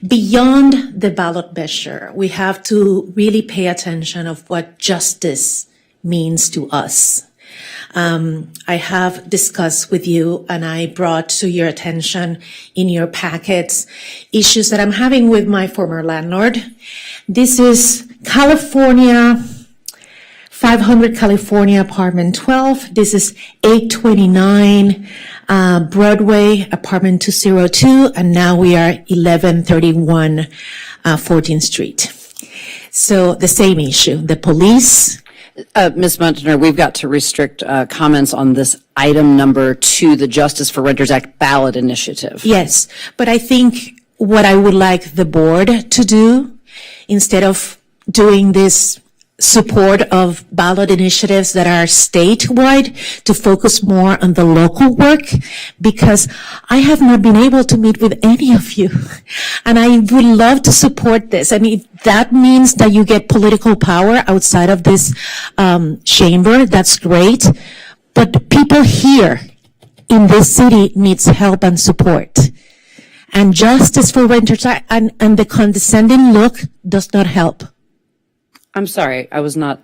beyond the ballot measure, we have to really pay attention of what justice means to us. I have discussed with you and I brought to your attention in your packets issues that I'm having with my former landlord. This is California, 500 California apartment 12. This is 829 Broadway apartment 202. And now we are 1131 14th Street. So the same issue, the police. Ms. Munchener, we've got to restrict comments on this item number to the Justice for Renters Act ballot initiative. Yes, but I think what I would like the board to do, instead of doing this support of ballot initiatives that are statewide, to focus more on the local work, because I have not been able to meet with any of you. And I would love to support this. And if that means that you get political power outside of this chamber, that's great. But people here in this city needs help and support. And Justice for Renters and the condescending look does not help. I'm sorry, I was not.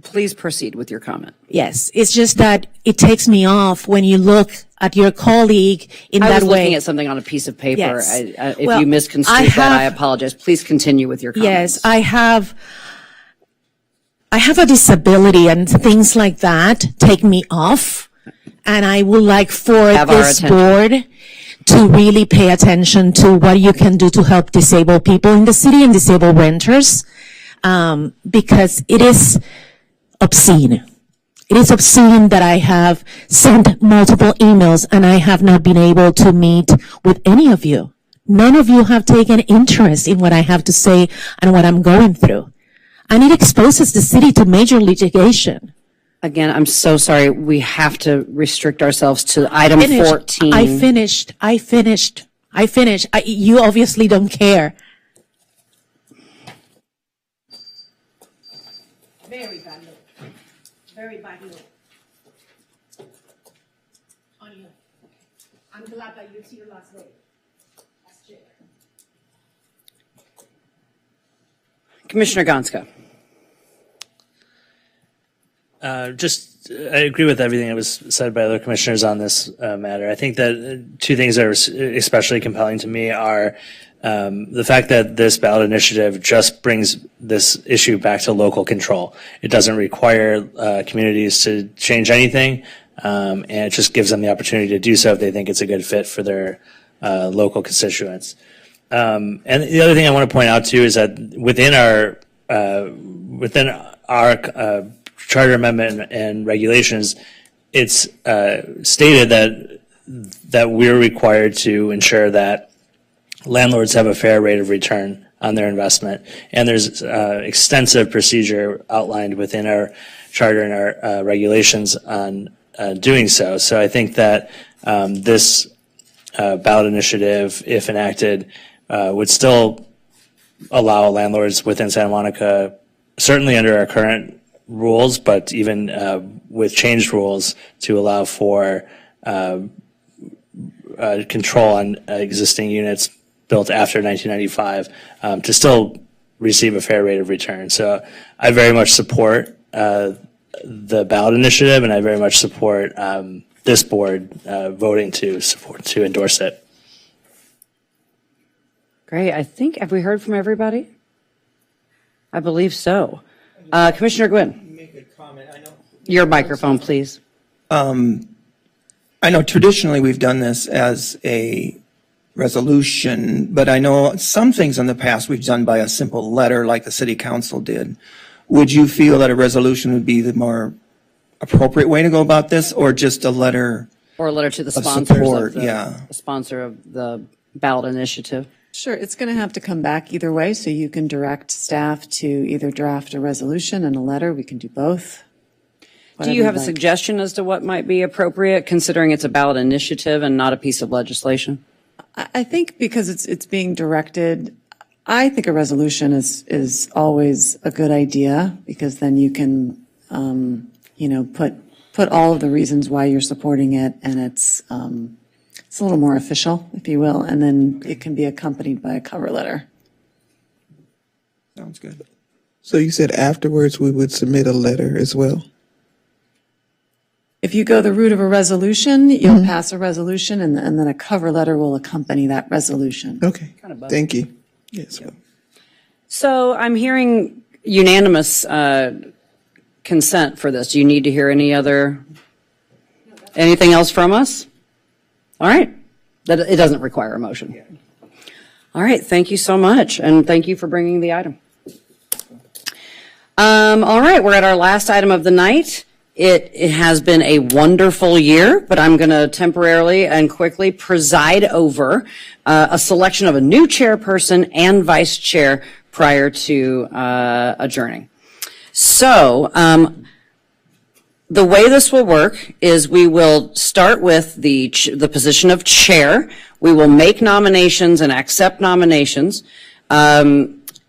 Please proceed with your comment. Yes, it's just that it takes me off when you look at your colleague in that way. I was looking at something on a piece of paper. Yes. If you misconstrued that, I apologize. Please continue with your comments. Yes, I have a disability and things like that take me off. And I would like for this board to really pay attention to what you can do to help disabled people in the city and disabled renters. Because it is obscene. It is obscene that I have sent multiple emails and I have not been able to meet with any of you. None of you have taken interest in what I have to say and what I'm going through. And it exposes the city to major litigation. Again, I'm so sorry. We have to restrict ourselves to item 14. I finished. You obviously don't care. Very bad look. Very bad look. On you. I'm glad that you're here last day. As chair. Commissioner Gonska. I agree with everything that was said by other commissioners on this matter. I think that two things that are especially compelling to me are the fact that this ballot initiative just brings this issue back to local control. It doesn't require communities to change anything, and it just gives them the opportunity to do so if they think it's a good fit for their local constituents. And the other thing I want to point out too is that within our charter amendment and regulations, it's stated that we're required to ensure that landlords have a fair rate of return on their investment. And there's extensive procedure outlined within our charter and our regulations on doing so. So I think that this ballot initiative, if enacted, would still allow landlords within Santa Monica, certainly under our current rules, but even with changed rules, to allow for control on existing units built after 1995 to still receive a fair rate of return. So I very much support the ballot initiative, and I very much support this board voting to endorse it. Great. I think, have we heard from everybody? I believe so. Commissioner Gwynn. Your microphone, please. I know traditionally we've done this as a resolution, but I know some things in the past we've done by a simple letter like the city council did. Would you feel that a resolution would be the more appropriate way to go about this, or just a letter? Or a letter to the of sponsors support, of yeah. the sponsor of the ballot initiative. Sure, it's going to have to come back either way, so you can direct staff to either draft a resolution and a letter. We can do both. Do you have a Whatever you'd like. suggestion as to what might be appropriate, considering it's a ballot initiative and not a piece of legislation? I think because it's being directed, I think a resolution is always a good idea, because then you can, put all of the reasons why you're supporting it, and it's a little more official, if you will, and then it can be accompanied by a cover letter. Sounds good. So you said afterwards we would submit a letter as well? If you go the route of a resolution, you'll pass a resolution, and then a cover letter will accompany that resolution. Okay, thank you. Yes. So I'm hearing unanimous consent for this. Do you need to hear anything else from us? All right. That it doesn't require a motion. All right. Thank you so much. And thank you for bringing the item. All right. We're at our last item of the night. It has been a wonderful year, but I'm going to temporarily and quickly preside over a selection of a new chairperson and vice chair prior to adjourning. So the way this will work is we will start with the position of chair. We will make nominations and accept nominations.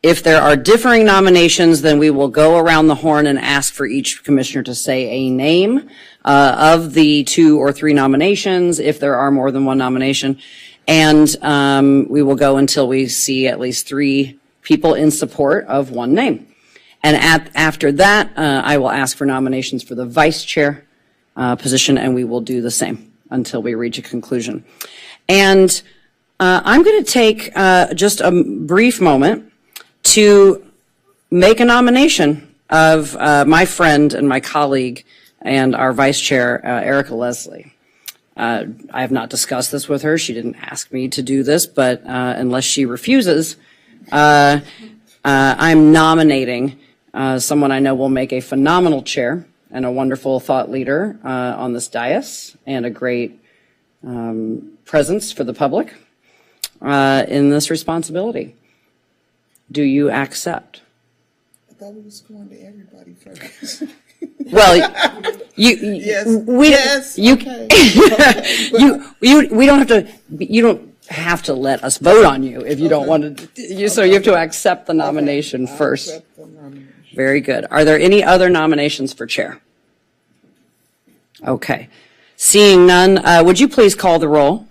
If there are differing nominations, then we will go around the horn and ask for each commissioner to say a name of the 2 or 3 nominations, if there are more than one nomination. And we will go until we see at least 3 people in support of one name. And after that, I will ask for nominations for the vice chair position, and we will do the same until we reach a conclusion. And I'm going to take just a brief moment to make a nomination of my friend and my colleague and our vice chair, Erica Leslie. I have not discussed this with her. She didn't ask me to do this, but unless she refuses, I'm nominating someone I know will make a phenomenal chair and a wonderful thought leader on this dais, and a great presence for the public in this responsibility. Do you accept? thought we was going to everybody first. Well, you, we, yes, you, okay. we don't have to, you don't have to let us vote on you if you don't want to, so you have to accept the nomination first. Accept the nomination. Very good. Are there any other nominations for chair? Okay. Seeing none, would you please call the roll?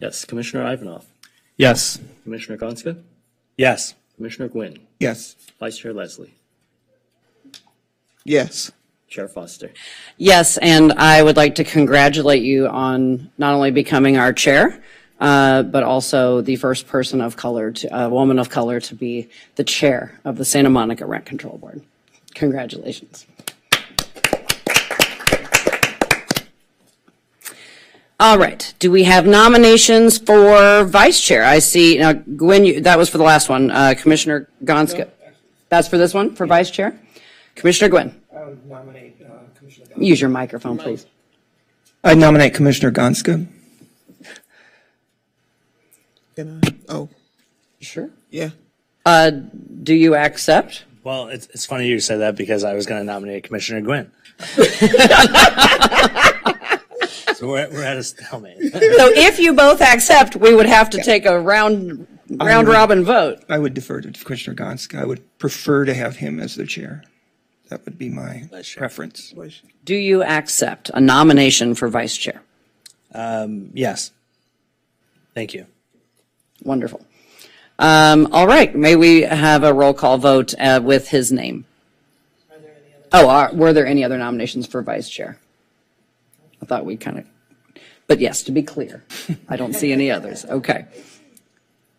Yes, Commissioner Ivanov. Yes. Commissioner Gonska. Yes. Commissioner Gwynn. Yes. Vice Chair Leslie. Yes. Chair Foster. Yes, and I would like to congratulate you on not only becoming our chair, but also the first person of color, a woman of color, to be the chair of the Santa Monica Rent Control Board. Congratulations. All right. Do we have nominations for vice chair? I see. Now, Gwen, that was for the last one. Commissioner Gonska. That's for this one, for vice chair? Commissioner Gwynn. I would nominate Commissioner Gonska. Use your microphone, please. I nominate Commissioner Gonska. Can I? Oh, Sure. yeah. Do you accept? Well, it's funny you said that because I was going to nominate Commissioner Gwynn. So we're at a stalemate. So if you both accept, we would have to take a round robin vote. I would defer to Commissioner Gonska. I would prefer to have him as the chair. That would be my preference. Do you accept a nomination for vice chair? Yes. Thank you. Wonderful. All right. May we have a roll call vote with his name? Were there any other nominations for vice chair? I thought we kind of, but yes, to be clear, I don't see any others. Okay.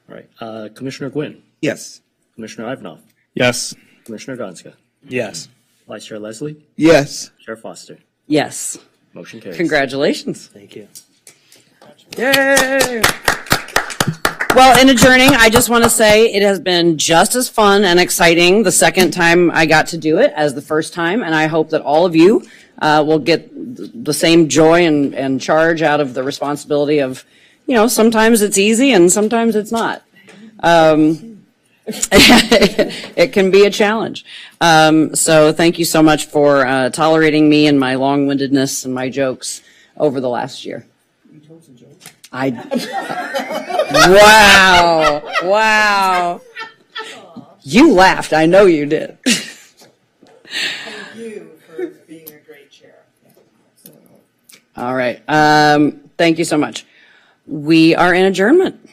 All right. Commissioner Gwynn. Yes. Commissioner Ivanov. Yes. Commissioner Gonska. Yes. Vice Chair Leslie. Yes. Chair Foster. Yes. Motion carries. Congratulations. Thank you. Yay! Well, in adjourning, I just want to say it has been just as fun and exciting the second time I got to do it as the first time, and I hope that all of you will get the same joy and charge out of the responsibility of, sometimes it's easy and sometimes it's not. It can be a challenge. So thank you so much for tolerating me and my long-windedness and my jokes over the last year. Wow. You laughed. I know you did. Thank you for being a great chair. All right. Thank you so much. We are in adjournment.